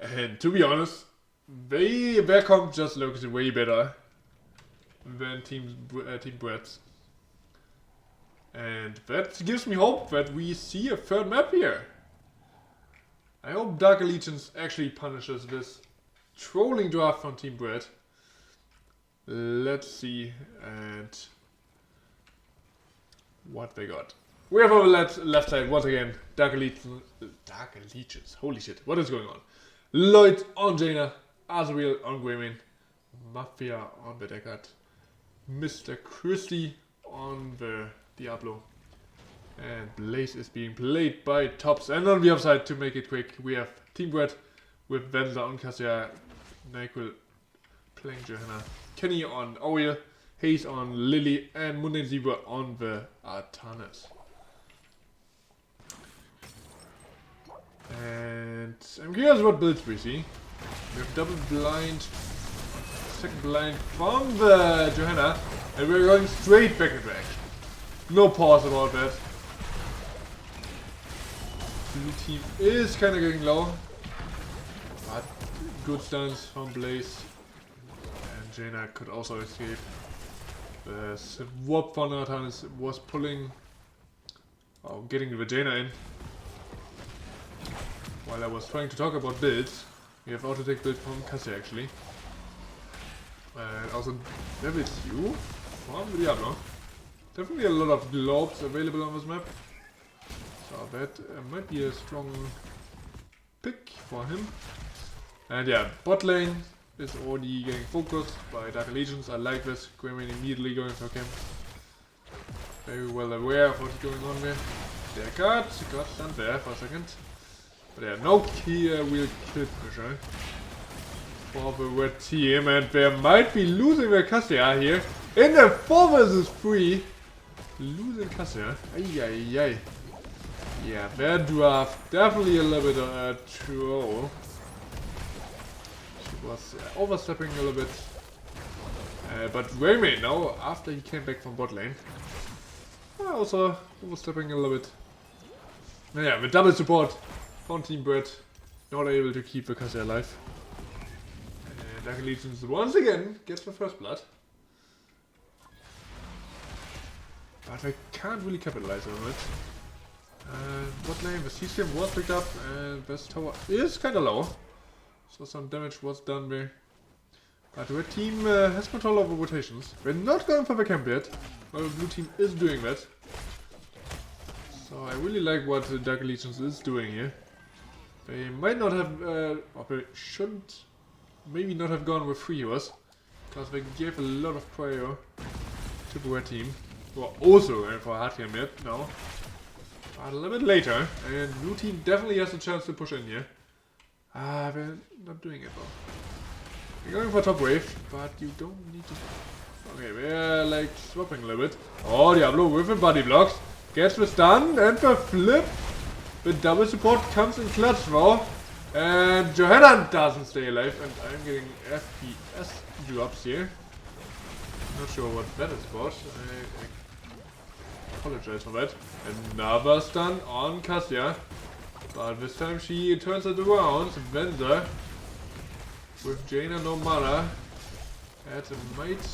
And to be honest, their comp just looks way better than Team Brett's. And that gives me hope that we see a third map here. I hope Dark Allegiance actually punishes this trolling draft from Team Brett. Let's see and what they got. We have on the left side once again Dark Allegiance. Holy shit, what is going on? Lloyd on Jaina, Azrael on Gwaymin, Mafia on the Deckard, Mr. Christie on the Diablo, and Blaze is being played by Tops. And on the other side, to make it quick, we have Team Brett with Vendler on Cassia, Nyquil playing Johanna, Kenny on Oriel, Hayes on Lily, and Mundane Zebra on the Artanis. And I'm curious what builds we see. We have double blind, second blind from the Johanna, and we're going straight back and back. No pause about that. Blue team is kind of getting low, but good stance from Blaze, and Jaina could also escape. The swap from Artanis was pulling, getting the Jaina in. While I was trying to talk about builds, we have auto-take build from Cassia actually. And also Devil's Hue from Diablo. Definitely a lot of globes available on this map. So that might be a strong pick for him. And yeah, bot lane is already getting focused by Dark Allegiance. I like this. Gwaymin immediately going for camp. Very well aware of what's going on there. Deckard got stunned there for a second. But yeah, no key real kill pressure for the red team, and they might be losing their Cassia here in the 4 vs 3. Losing Cassia. Ay. Yeah, their draft definitely a little bit of a troll. She was overstepping a little bit. But Gwaymin now, after he came back from bot lane, also overstepping a little bit. Yeah, with double support from Team Brett, not able to keep the Cassia alive. And Dark Allegiance once again gets the first blood. but I can't really capitalize on it. Bot lane, the CCM was picked up, and this tower is kinda low. So some damage was done there. But the red team has control over rotations. We're not going for the camp yet, while the blue team is doing that. So I really like what the Dark Legions is doing here. They might not have, or they shouldn't, maybe not have gone with 3 heroes, because they gave a lot of prior to the red team. Who are also going for a hard game yet now. But a little bit later, and blue team definitely has a chance to push in here. They're not doing it though. We're going for top wave, but you don't need to... Okay, we're like swapping a little bit. Oh, Diablo with the body blocks. Gets the stun and the flip. The double support comes in clutch now. And Johanna doesn't stay alive, and I'm getting FPS drops here. Not sure what that is about. I apologize for that. Another stun on Cassia. But this time she turns it around. Venza. With Jaina no mana. That might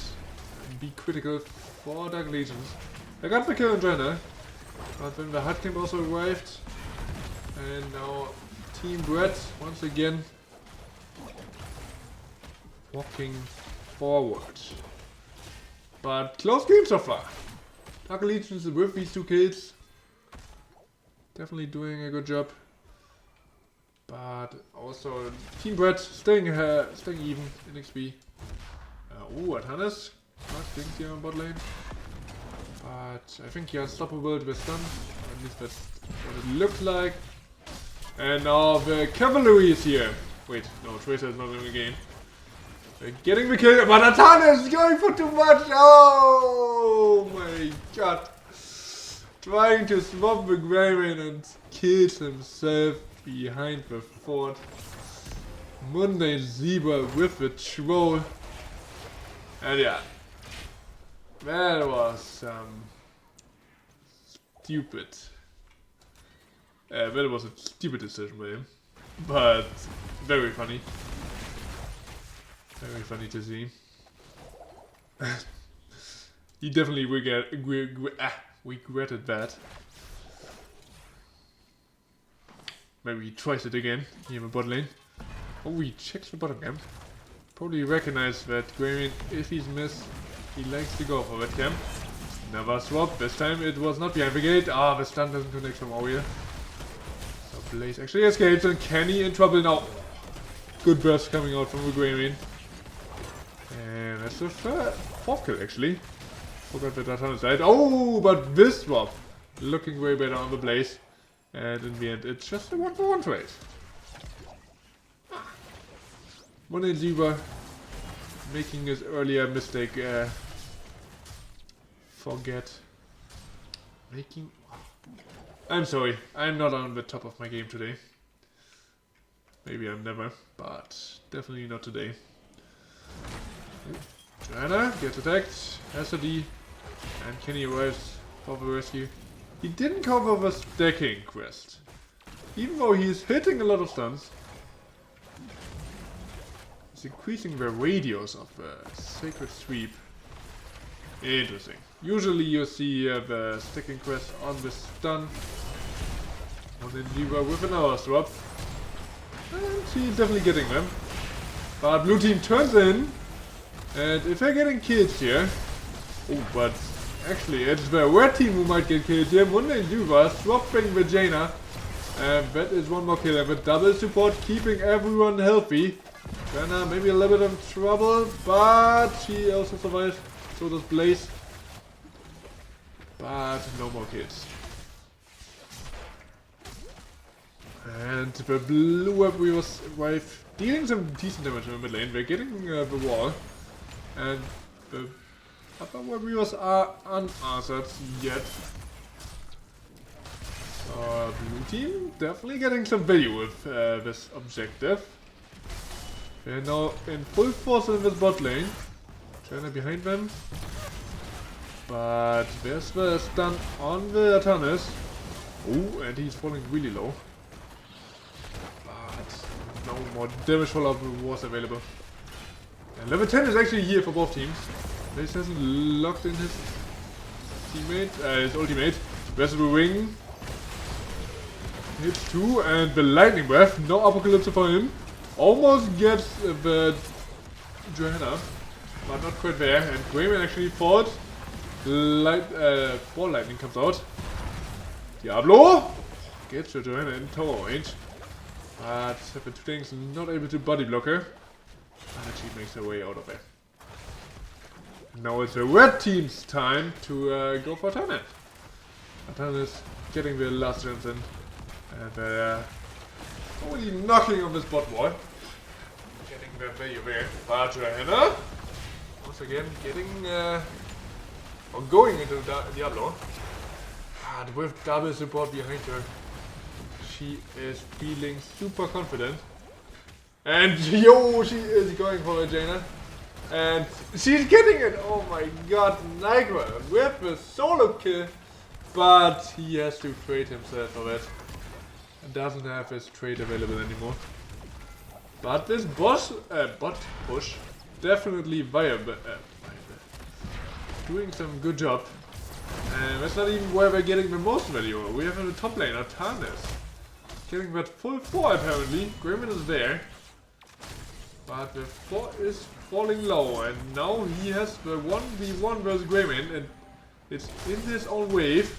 be critical for Dark Legions. I got the kill on Jaina. But then the hard camp also arrived. And now Team Brett once again walking forward. But close game so far. Dark Legions with these 2 kills. Definitely doing a good job. But also Team Brett staying even in XP. Atanas. Not things here on bot lane. But I think you're unstoppable with stun. At least that's what it looks like. And now the cavalry is here. Wait, no, Tracer is not in the game. They're getting the kill, but Atanas is going for too much! Oh my god! Trying to swap the Greymane and kills himself behind the fort. Mundane Zebra with the troll. And yeah, that was stupid. That was a stupid decision by him, but very funny. Very funny to see. He definitely regretted that. Maybe he tries it again here in bot lane. Oh, he checks the bottom camp. Probably recognize that Greymane, if he's missed, he likes to go for that camp. Never swap. This time it was not behind the gate. The stun doesn't connect from Aurea. So Blaze actually escapes, and Kenny in trouble now. Good burst coming out from the Greymane. And that's the 4th kill actually. Forgot that Atanas died. Oh, but this swap looking way better on the Blaze. And in the end, it's just a 1-for-1 trade. Mundane Zebra making his earlier mistake forget. I'm sorry, I'm not on the top of my game today. Maybe I'm never, but definitely not today. Joanna gets attacked, has a D, and Kenny arrives for the rescue. He didn't cover the stacking quest, even though he's hitting a lot of stuns. He's increasing the radius of the sacred sweep. Interesting. Usually you see the stacking quest on the stun. And then Zebra with another swap. And he's definitely getting them. But blue team turns in. And if they're getting kills here... Oh, but actually it's the red team who might get killed here. Mundane Zebra swapping with Jaina. And that is one more kill. And with double support keeping everyone healthy. Jaina maybe a little bit of trouble, but she also survives. So does Blaze. But no more kills. And the blue web weavers arrive, dealing some decent damage in the mid lane. They're getting the wall. And the upper web weavers are unanswered yet. So blue team definitely getting some value with this objective. They're now in full force in this bot lane. Jaina behind them. But there's the stun on the Atanas. Oh, and he's falling really low. But no more damage fallout was available. And level 10 is actually here for both teams. Blaze hasn't locked in his teammate, his ultimate. Vegetable Wing. Hits 2 and the Lightning Breath. No Apocalypse for him. Almost gets the Johanna, but not quite there. And Grayman actually fought. Ball Lightning comes out. Diablo gets the Johanna in tower range. But the two things not able to body block her. And she makes her way out of it. Now it's the red team's time to go for Tannet. Tannet is getting the last gems in. And they're already knocking on this bot wall. Getting the value there. But Johanna, once again, getting or going into Diablo. And with double support behind her, she is feeling super confident. And yo, she is going for a Jaina. And she's getting it! Oh my god, Nyquil with the solo kill. But he has to trade himself for it. And doesn't have his trade available anymore. But this bot push definitely viable. Doing some good job. And that's not even where we're getting the most value. We have a top laner, Tarnis. Getting that full 4 apparently. Grayman is there. But the 4 is falling low. And now he has the 1v1 versus Grayman. And it's in his own wave.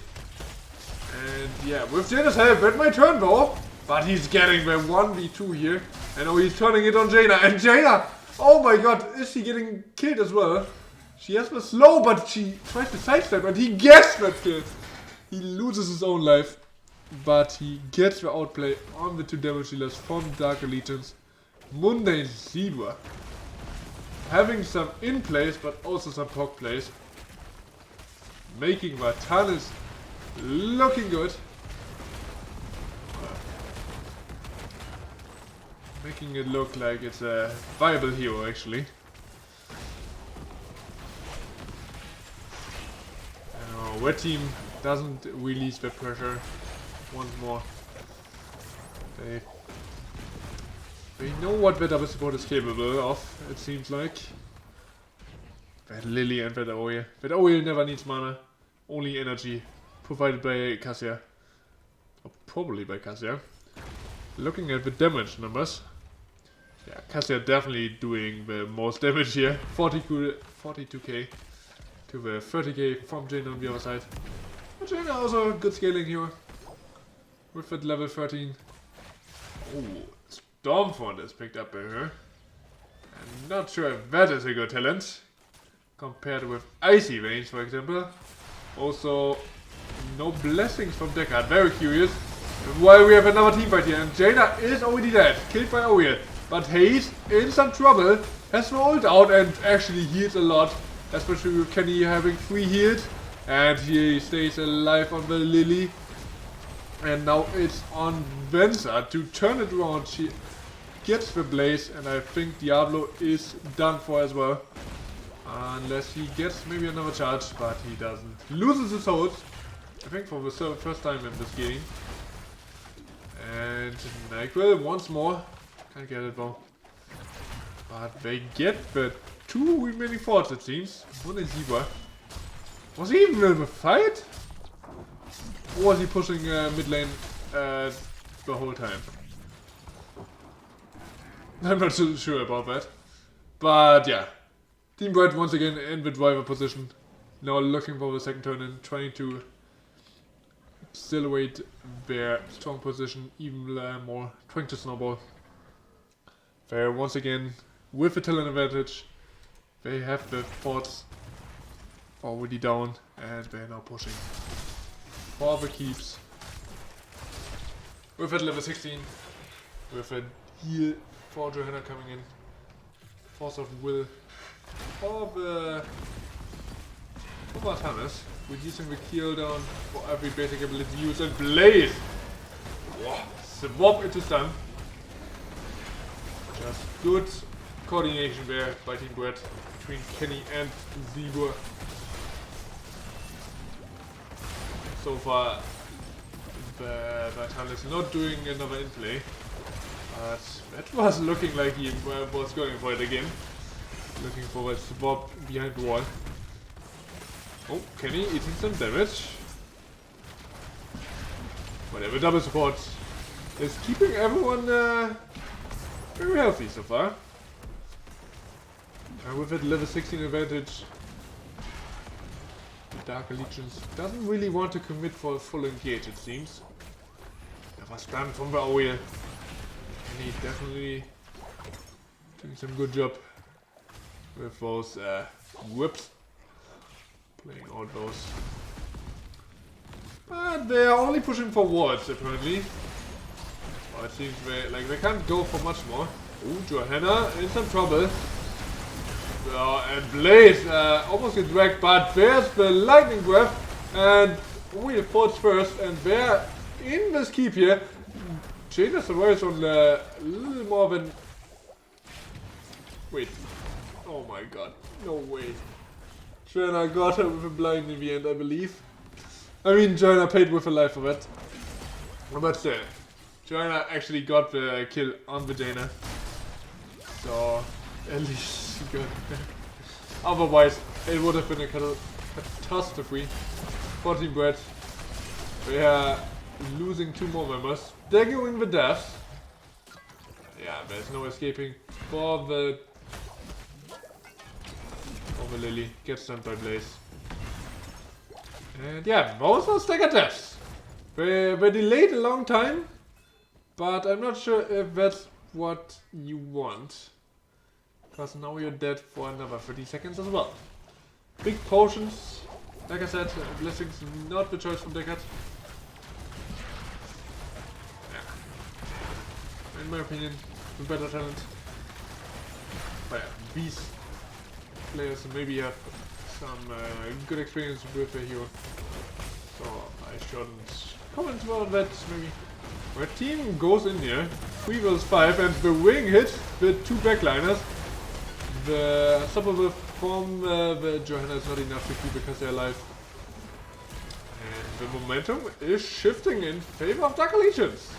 And yeah, with Jaina's help, that's my turn though. But he's getting the 1v2 here. And now he's turning it on Jaina. And Jaina! Oh my god, is she getting killed as well? She has the slow, but she tries to sidestep and he gets that kill. He loses his own life. But he gets the outplay on the 2 damage dealers from Dark Allegiance. Mundane Zebra. Having some in plays, but also some POC plays. Making Vatanis looking good. Making it look like it's a viable hero actually. Red team doesn't release the pressure once more. They know what the double support is capable of, it seems like. That Lily and that Oil. That Oil never needs mana, only energy. Provided by Cassia. Or probably by Cassia. Looking at the damage numbers. Yeah, Cassia definitely doing the most damage here. 42k to the 30k from Jaina on the other side. But Jaina also a good scaling here. With that level 13. Oh, Stormfront is picked up by her. I'm not sure if that is a good talent. Compared with Icy Veins, for example. Also, no blessings from Deckard. Very curious. While we have another team fight here, and Jaina is already dead. Killed by Oriel. But Haze, in some trouble, has no ult out and actually heals a lot. Especially with Kenny having 3 heals. And he stays alive on the Lily. And now it's on Venza to turn it around. She gets the Blaze, and I think Diablo is done for as well. Unless he gets maybe another charge, but he doesn't. Loses his ult, I think for the first time in this game. And Nyquil once more. Can't get it though. But they get the 2 remaining forts, it seems. One is Zebra. Was he even in the fight? Or was he pushing mid lane the whole time? I'm not so sure about that. But yeah. Team Bright once again in the driver position. Now looking for the second turn and trying to accelerate their strong position even more. Trying to snowball. They're once again with the talent advantage. They have the forts already down and they're now pushing for the keeps. With at level 16. With a heal for Johanna coming in. Force of Will for the Thomas, reducing the cooldown for every basic ability use and Blaze! Wow. Swap into stun. Just good coordination there by Team Brett between Kenny and Zebra. So far, the Vital is not doing another in-play. But that was looking like he was going for it again. Looking for a swap behind the wall. Oh, Kenny eating some damage. Whatever, double support is keeping everyone very healthy so far. With that level 16 advantage, the Dark Allegiance doesn't really want to commit for a full engage, it seems. That was done from the oil. And he definitely doing some good job with those whips. Playing all those. But they are only pushing for wards, apparently. Well, it seems they can't go for much more. Ooh, Johanna in some trouble. And Blaze almost gets wrecked, but there's the lightning breath, and we force first, and they're in this keep here. Jaina survives on a little more than. Wait. Oh my god. No way. Jaina got her with a blind in the end, I believe. I mean, Jaina paid with her life for that. But still, Jaina actually got the kill on the Jaina. So, at least. Good. Otherwise, it would have been a catastrophe for Team Brett. They are losing 2 more members. They're going the deaths. Yeah, there's no escaping for the Lily. Gets stunned by Blaze. And yeah, those are staggered deaths. They delayed a long time, but I'm not sure if that's what you want. Because now you're dead for another 30 seconds as well. Big potions. Like I said, blessings not the choice from Deckard. Yeah. In my opinion, the better talent. But yeah, these players maybe have some good experience with the hero. So I shouldn't comment about that maybe. My team goes in here, 3 vs 5, and the wing hits the 2 backliners. The unstoppable from the Johanna is not enough to keep because they're alive. And the momentum is shifting in favor of Dark Allegiance.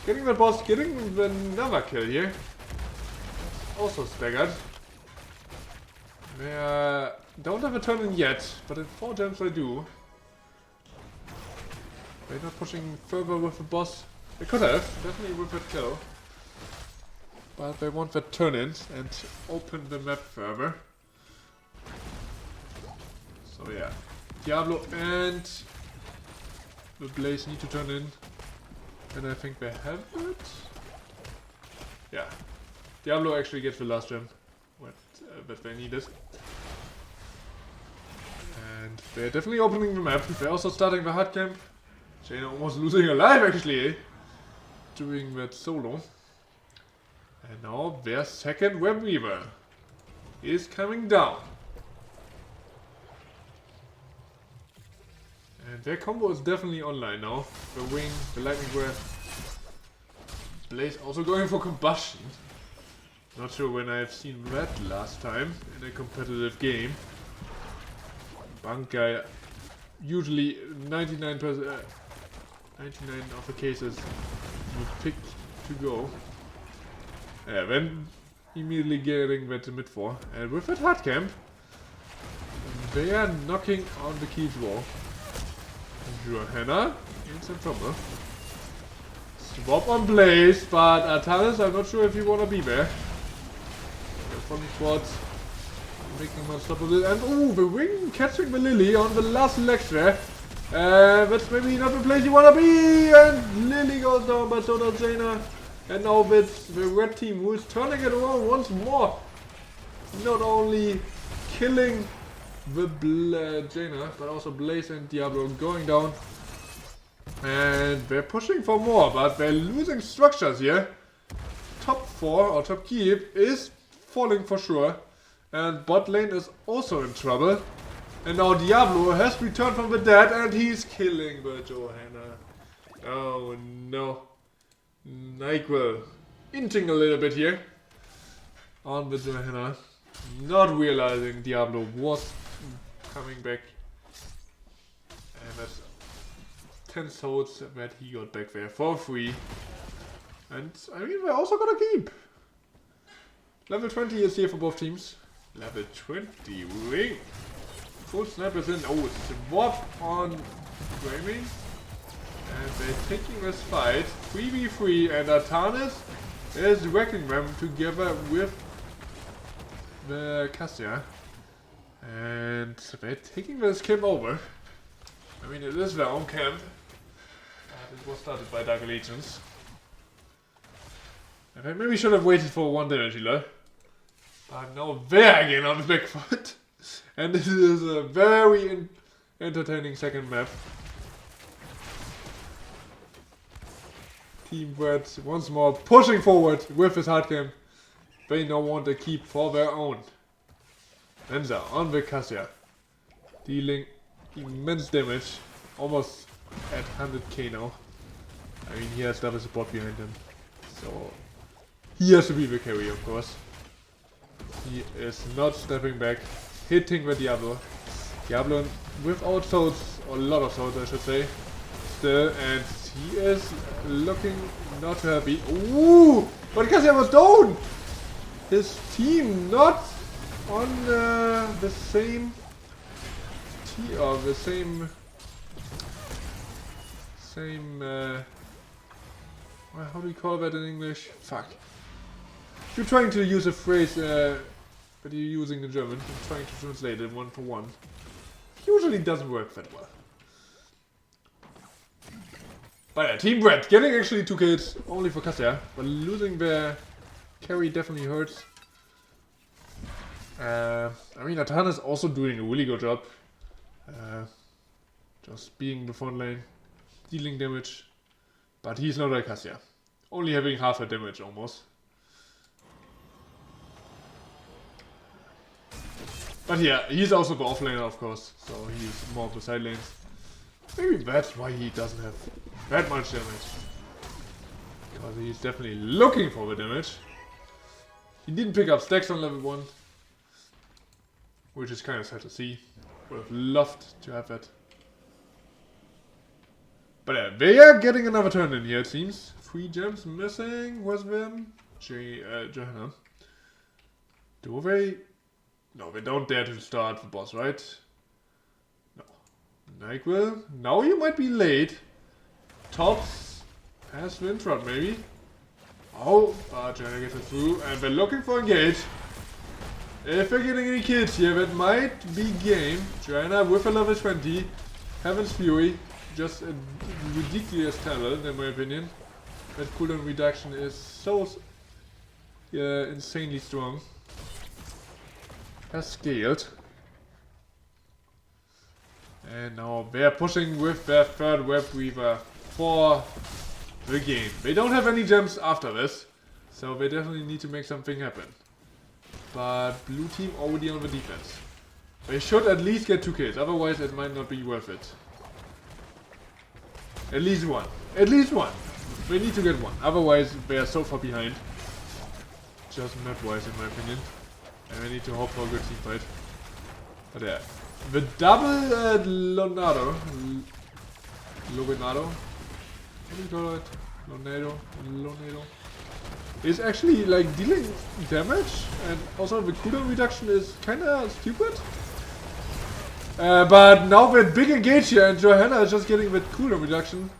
Getting the boss, getting another kill here. Also staggered. They don't have a turn in yet, but in 4 gems they do. They're not pushing further with the boss. They could have, definitely with a kill. But they want that turn in and open the map further. So yeah, Diablo and the Blaze need to turn in. And I think they have it. Yeah, Diablo actually gets the last gem that they needed. And they're definitely opening the map. They're also starting the hard camp. Jaina almost losing her life actually, doing that solo. And now their second Web Weaver is coming down. And their combo is definitely online now. The wing, the lightning breath. Blaze also going for combustion. Not sure when I've seen that last time in a competitive game. Bunk guy usually 99% 99 of the cases was picked to go. Yeah, then immediately getting that to mid 4. And with that hard camp, they are knocking on the keys wall. Johanna in some trouble. Swap on Blaze, but Atalis, I'm not sure if you wanna be there. From squads making him unstoppable. And ooh, the wing catching the Lily on the last lecture. That's maybe not the place you wanna be. And Lily goes down, but so does Jaina. And now it's the red team who is turning it around once more. Not only killing the Jaina, but also Blaze and Diablo going down. And they're pushing for more, but they're losing structures here. Top 4 or top keep is falling for sure. And bot lane is also in trouble. And now Diablo has returned from the dead and he's killing the Johanna. Oh no. Nyquil inching a little bit here on the Johanna. Not realizing Diablo was coming back. And that's 10 souls that he got back there for free. And I mean, we're also gonna keep. Level 20 is here for both teams. Level 20 wing. Full snipers in. Oh, swap on Framing. And they're taking this fight. 3v3 and Artanis is wrecking them together with the Cassia. And they're taking this camp over. I mean, it is their own camp. It was started by Dark Legions. And I maybe should have waited for one damage healer. But now they're again on the back foot. And this is a very entertaining second map. Team Red once more pushing forward with his hard camp. They now want to keep for their own. Menza on the Cassia. Dealing immense damage. Almost at 100k now. I mean, he has double support behind him. So he has to be the carry, of course. He is not stepping back. Hitting the Diablo. Diablo without souls, or a lot of souls I should say. Still, and he is looking not too happy. Ooh! But Cassia was down! His team not on the same or the same how do you call that in English? Fuck. If you're trying to use a phrase but you're using the German, I'm trying to translate it one for one. Usually doesn't work that well. But yeah, Team Red getting actually 2 kills only for Cassia, but losing their carry definitely hurts. I mean, Atan is also doing a really good job. Just being the front lane, dealing damage, but he's not like Cassia. Only having half a damage almost. But yeah, he's also the offlaner, of course, so he's more of the side lanes. Maybe that's why he doesn't have that much damage. Because he's definitely looking for the damage. He didn't pick up stacks on level 1. Which is kind of sad to see. Would have loved to have that. But yeah, they are getting another turn in here, it seems. 3 gems missing with them. Johanna. Do they? No, they don't dare to start the boss, right? No. Nyquil. Now you might be late. Tops has Wintrod, maybe. Oh, Johanna gets it through. And they're looking for engage. If they're getting any kills here, that might be game. Johanna with a level 20. Heaven's Fury. Just a ridiculous talent, in my opinion. That cooldown reduction is so insanely strong. Has scaled. And now they're pushing with their third web weaver for the game. They don't have any gems after this, so they definitely need to make something happen. But blue team already on the defense. They should at least get 2 kills, otherwise it might not be worth it. At least one. At least one. They need to get 1, otherwise they are so far behind. Just map-wise, in my opinion. And I need to hope for a good team fight. But yeah. The double Lonado. How do you call it? Lonado. Is actually like dealing damage. And also the cooldown reduction is kinda stupid. But now we're big engage here and Johanna is just getting the cooldown reduction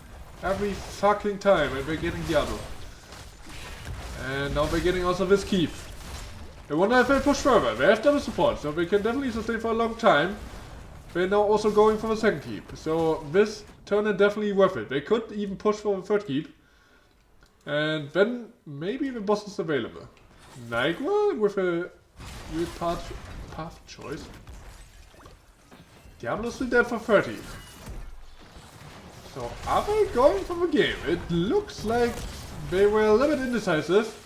every fucking time. And we're getting Diablo. And now we're getting also this keep. I wonder if they push further. They have double support, so they can definitely sustain for a long time. They're now also going for the second keep. So this turn is definitely worth it. They could even push for the third keep. And then maybe the boss is available. Nyquil with a weird path choice. Diablo's still dead for 30. So are they going for the game? It looks like they were a little bit indecisive.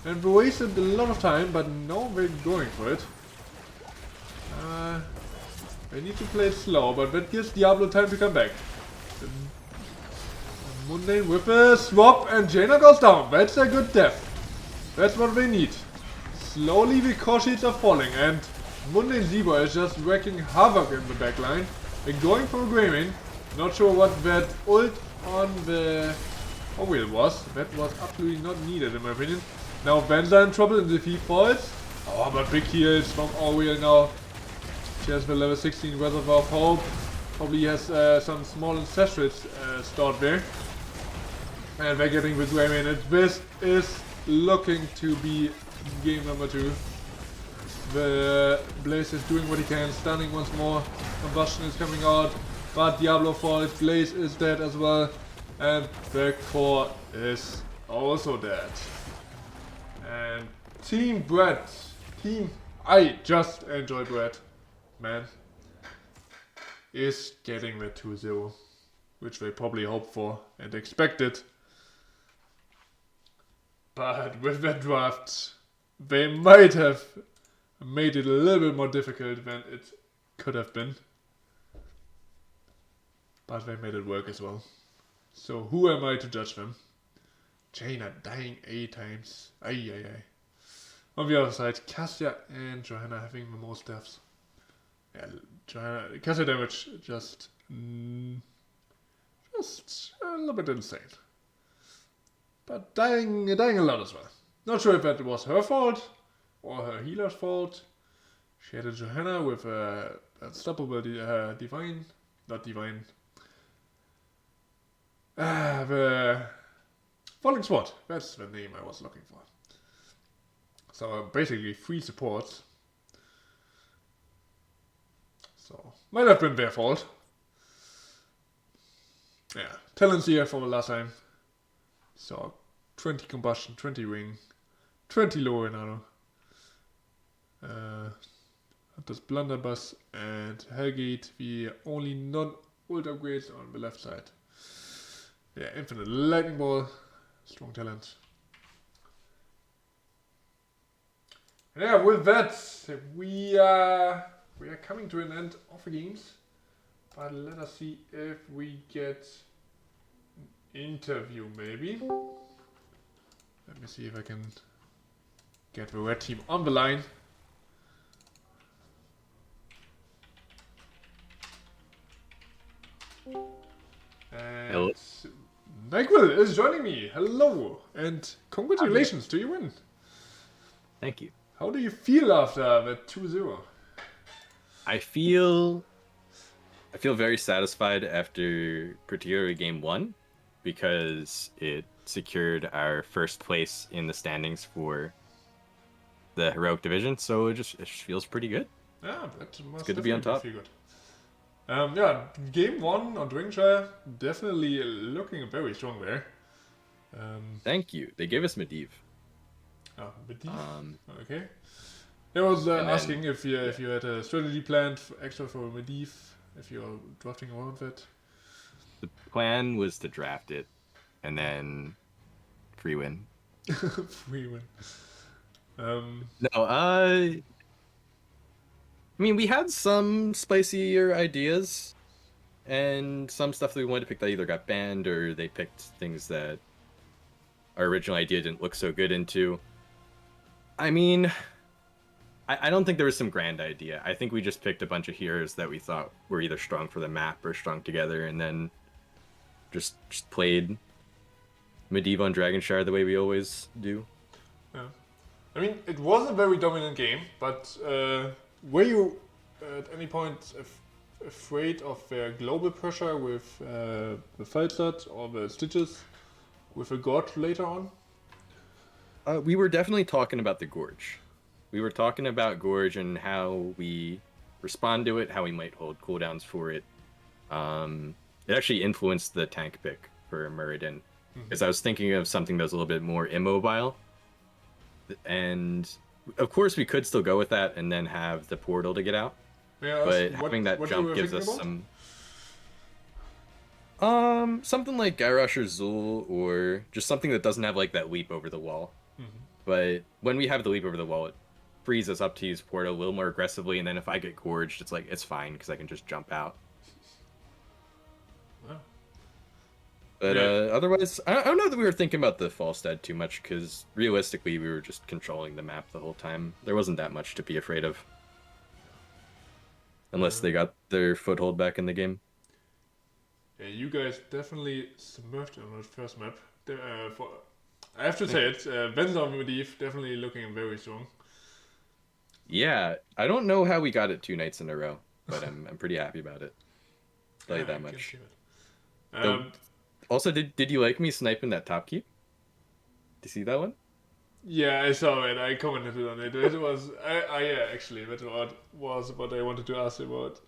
And we wasted a lot of time, but now we're going for it. They need to play it slow, but that gives Diablo time to come back. Mundane with a swap and Jaina goes down. That's a good death. That's what they need. Slowly the core shields are falling and Mundane Zebra is just wrecking havoc in the backline. They're going for a Greymane. Not sure what that ult on the wheel was. That was absolutely not needed in my opinion. Now Benza in trouble and if he falls. Oh, but big heals from Oriel now. She has the level 16 Reservoir of Hope. Probably has some small ancestors stored there. And they're getting the Grey Minute. This is looking to be game number 2. The Blaze is doing what he can, stunning once more. Combustion is coming out, but Diablo falls. Blaze is dead as well. And the core is also dead. And Team Brett. I just enjoy Brett, man, is getting the 2-0, which they probably hoped for and expected. But with that draft, they might have made it a little bit more difficult than it could have been. But they made it work as well. So who am I to judge them? Jaina dying 8 times. Ay. On the other side, Cassia and Johanna having the most deaths. Yeah, Johanna, Cassia damage just a little bit insane. But dying a lot as well. Not sure if that was her fault or her healer's fault. She had a Johanna with a unstoppable divine, not divine. The Falling Sword. That's the name I was looking for. So basically 3 supports. So might have been their fault. Yeah, talents here from the last time. So 20 combustion, 20 ring, 20 low Renado. Hunter's blunderbuss and Hellgate, the only non-ult upgrades on the left side. Yeah, infinite lightning ball, strong talent. Yeah, with that, we are coming to an end of the games. But let us see if we get an interview, maybe. Let me see if I can get the red team on the line. And hello. Nyquil is joining me. Hello, and congratulations to your win. Thank you. How do you feel after the 2-0? I feel very satisfied after particularly game 1 because it secured our first place in the standings for the heroic division. So it just feels pretty good. Yeah, that must good to be on top. Feel good. Yeah, game 1 on Dringshire definitely looking very strong there. Thank you. They gave us Medivh. Oh, Medivh. Okay. I was asking then, if you had a strategy planned extra for Medivh, if you're drafting around that. The plan was to draft it and then free win. Free win. No, I mean, we had some spicier ideas and some stuff that we wanted to pick that either got banned or they picked things that our original idea didn't look so good into. I mean, I don't think there was some grand idea. I think we just picked a bunch of heroes that we thought were either strong for the map or strong together, and then just played Medivh on Dragonshire the way we always do. Yeah. I mean, it was a very dominant game, but were you at any point afraid of their global pressure with the Falstad or the Stitches with a God later on? We were definitely talking about the Gorge. We were talking about Gorge and how we respond to it, how we might hold cooldowns for it. It actually influenced the tank pick for Muradin, because I was thinking of something that was a little bit more immobile. And of course we could still go with that and then have the portal to get out. Yeah, but having that jump gives us something like Gyrush or Zul, or just something that doesn't have like that leap over the wall. But when we have the leap over the wall, it frees us up to use portal a little more aggressively, and then if I get gorged, it's like, it's fine because I can just jump out. Wow. But otherwise, I don't know that we were thinking about the Falstad too much, because realistically we were just controlling the map the whole time. There wasn't that much to be afraid of. Unless they got their foothold back in the game. Yeah, you guys definitely smurfed on that first map. I have to say it, Benza and Medivh definitely looking very strong. Yeah, I don't know how we got it 2 nights in a row, but I'm pretty happy about it. Tell Yeah, you that I can much. see it. Though, also, did you like me sniping that top keep? Do you see that one? Yeah, I saw it. I commented on it. It was, yeah, actually, that was what I wanted to ask about.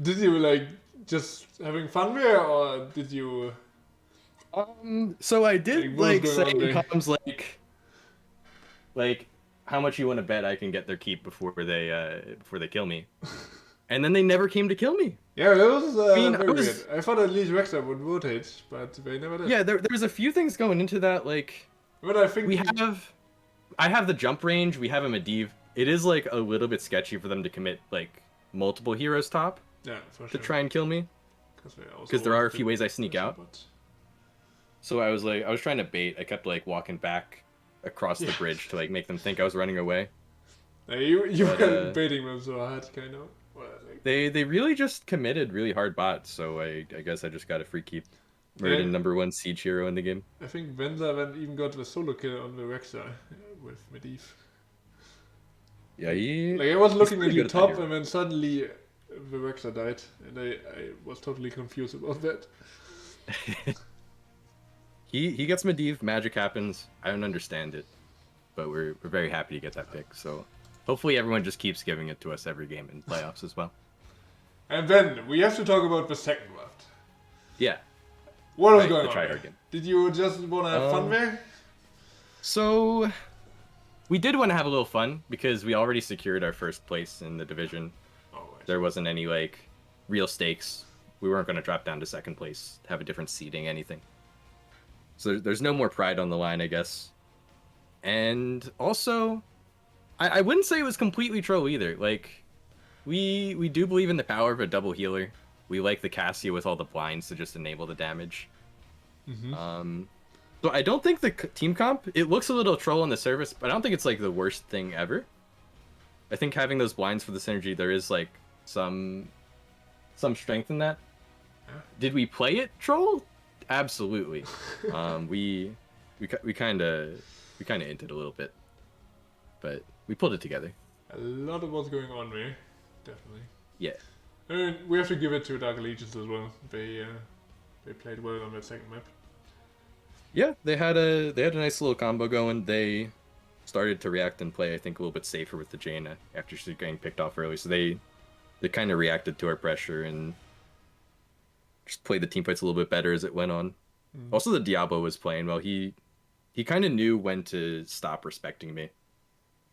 Did you like just having fun there, or did you So I like did what was like going say on in there? comms like how much you want to bet I can get their keep before they kill me, and then they never came to kill me. Yeah, that was I mean, I very weird. was I thought at least Rexer would rotate, but they never did. yeah. There was a few things going into that. Like But I think we have, I have the jump range. We have a Medivh. It is like a little bit sketchy for them to commit like multiple heroes top yeah, for to sure. try and kill me Because they also because there are a wanted to few ways I sneak push the out. bot. So I was trying to bait. I kept like walking back across Yeah. the bridge to like make them think I was running away. You But were baiting them so hard, kind of. Well, like, they really just committed really hard bots. So I guess I just got a free keep. Murdered yeah, #1 siege hero in the game. I think Venza then even got the solo kill on the Rexer with Medivh. Yeah, he Like I was he's looking at pretty the good at that top, hero. and then suddenly the Rexer died, and I was totally confused about that. He gets Medivh, magic happens. I don't understand it, but we're very happy to get that pick. So hopefully everyone just keeps giving it to us every game in playoffs as well. And then we have to talk about the second draft. Yeah, What was right, going the on tryhard there? game. Did you just want to have fun there? So we did want to have a little fun because we already secured our first place in the division. Oh, right. There wasn't any like real stakes. We weren't going to drop down to second place, have a different seeding, anything. So there's no more pride on the line, I guess. And also, I wouldn't say it was completely troll either. Like, we do believe in the power of a double healer. We like the Cassia with all the blinds to just enable the damage. Mm-hmm. So I don't think the team comp, it looks a little troll on the surface, but I don't think it's like the worst thing ever. I think having those blinds for the synergy, there is like some strength in that. Yeah. Did we play it troll? Absolutely. We kind of hinted a little bit, but we pulled it together. A lot of what's going on there, definitely. Yeah. And we have to give it to Dark Allegiance as well. They played well on that second map. Yeah, they had a nice little combo going. They started to react and play, I think, a little bit safer with the Jaina after she's getting picked off early. So they kind of reacted to our pressure and just played the team fights a little bit better as it went on. Also, the Diablo was playing well. He kind of knew when to stop respecting me,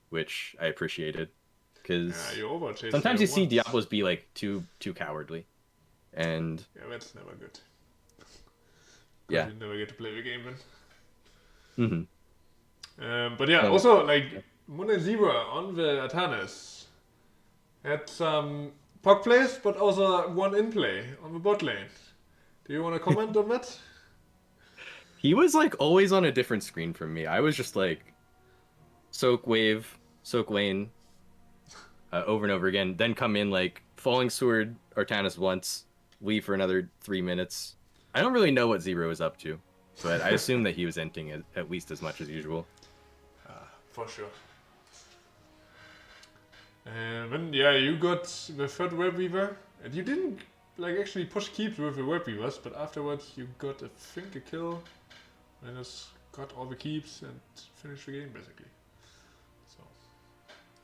which I appreciated. Because Yeah, you overchased sometimes there you see once. Diablos be like too cowardly, and Yeah, that's never good. yeah. You never get to play the game then. But yeah, Oh. also like Moon Zebra on the Atanas had some puck plays, but also one in play on the bot lane. Do you want to comment on that? He was like always on a different screen from me. I was just like soak wave, soak lane, over and over again. Then come in like falling sword Artanis once, leave for another 3 minutes. I don't really know what Zero is up to, but I assume that he was inting at least as much as usual. For sure. And then yeah, you got the third web weaver, and you didn't like actually push keeps with the web weavers, but afterwards you got I think a kill, and just got all the keeps and finished the game basically. So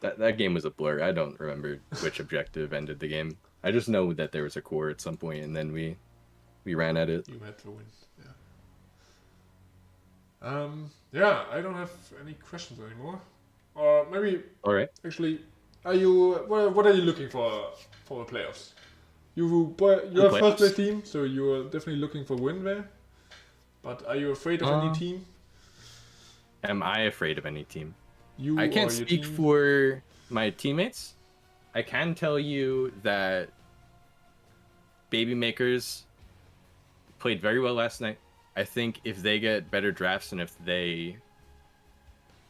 That game was a blur. I don't remember which objective ended the game. I just know that there was a core at some point, and then we ran at it. you had the win. Yeah, I don't have any questions anymore. Or maybe All right. actually, are you what are you looking for the playoffs? You're a playoffs? first place team, so you're definitely looking for a win there. But are you afraid of any team? Am I afraid of any team? You I can't or your speak team? for my teammates. I can tell you that Baby Makers played very well last night. I think if they get better drafts and if they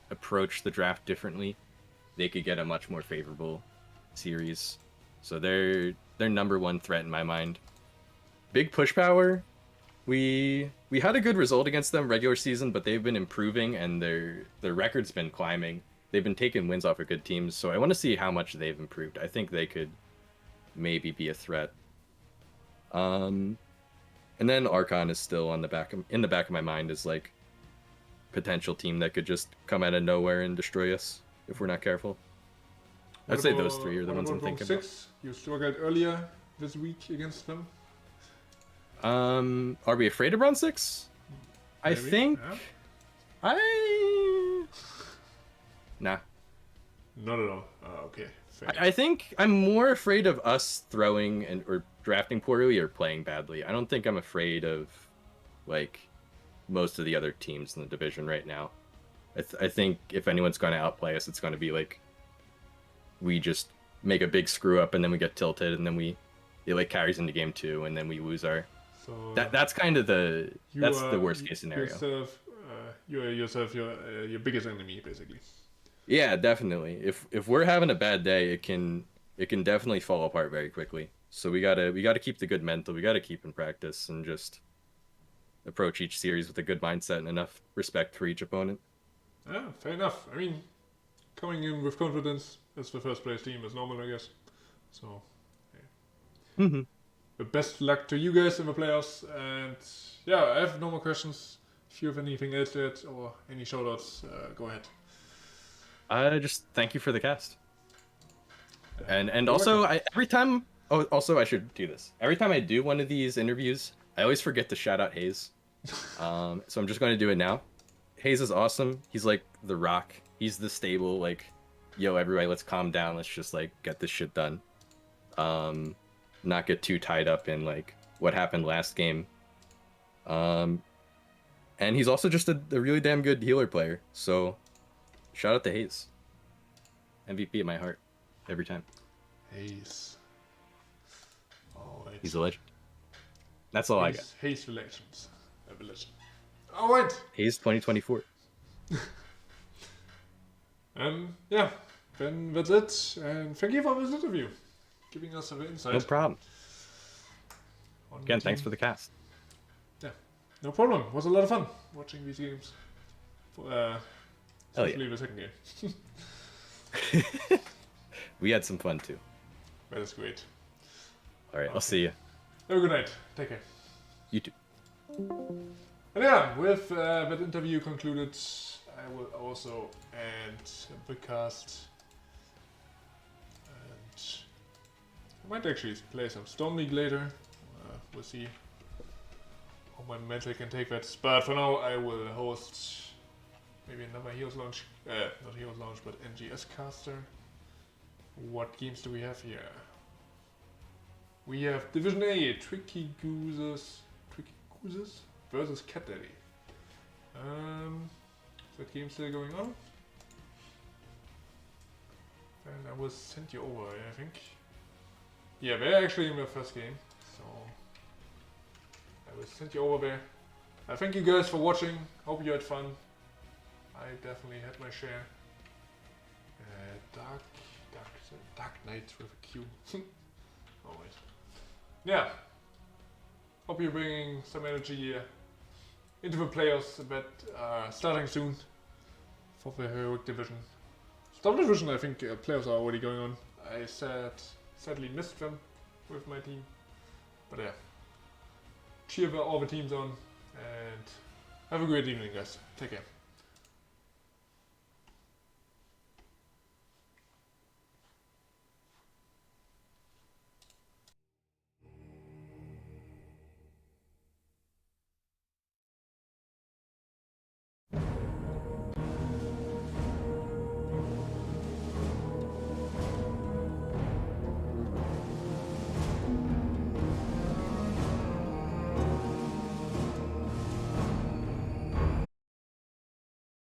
approach the draft differently, they could get a much more favorable series. So they're #1 threat in my mind. Big Push Power, we had a good result against them regular season, but they've been improving and their record's been climbing. they've been taking wins off of good teams, so I want to see how much they've improved. I think they could maybe be a threat. And then Archon is still on the back in the back of my mind as like potential team that could just come out of nowhere and destroy us if we're not careful. I'd say those three are the ones I'm thinking about. You struggled earlier this week against them. Are we afraid of round 6? Maybe. I think nah. Not at all. Okay. I think I'm more afraid of us throwing or drafting poorly or playing badly. I don't think I'm afraid of like most of the other teams in the division right now. I think if anyone's going to outplay us, it's going to be like we just make a big screw up and then we get tilted and then it like carries into game 2 and then we lose our. So that's kind of the worst case scenario. You're yourself your biggest enemy basically. Yeah, definitely. If we're having a bad day, it can definitely fall apart very quickly. So we gotta keep the good mental. We gotta keep in practice and just approach each series with a good mindset and enough respect for each opponent. Yeah, fair enough. I mean, coming in with confidence as the first place team is normal, I guess. So, yeah. Mm-hmm. But best luck to you guys in the playoffs. And yeah, I have no more questions. If you have anything else to add or any shoutouts, go ahead. Just thank you for the cast. And also every time I should do this. Every time I do one of these interviews, I always forget to shout out Hayes. So I'm just going to do it now. Hayes is awesome. He's like the rock. He's the stable like, yo, everybody, let's calm down. Let's just like get this shit done. Not get too tied up in like what happened last game. And he's also just a really damn good healer player. So shout out to Hayes. MVP at my heart every time. Hayes. All right. He's a legend. That's all I got. Hayes Legends. A legend. All right. Hayes 2024. Yeah. Then that's it. And thank you for this interview. Giving us an insight. No problem. Again, thanks for the cast. Yeah. No problem. It was a lot of fun watching these games. Especially the second game. We had some fun too. That is great. All right, I'll see you. Have a good night. Take care. You too. And yeah, with that interview concluded, I will also end the cast. And I might actually play some Storm League later. We'll see how my mental can take that. But for now, I will host maybe another Heroes Launch. Not Heroes Launch, but NGS caster. What games do we have here? We have Division A, Tricky Gooses versus Cat Daddy. Is that game still going on? And I will send you over, I think. Yeah, they're actually in their first game, so I will send you over there. Thank you guys for watching. Hope you had fun. I definitely had my share. Dark Knight with a Q. Alright. Yeah. Hope you're bringing some energy into the playoffs that are starting soon for the Heroic Division. Storm Division, I think playoffs are already going on. I sadly missed them with my team. But yeah. Cheer all the teams on and have a great evening, guys. Take care.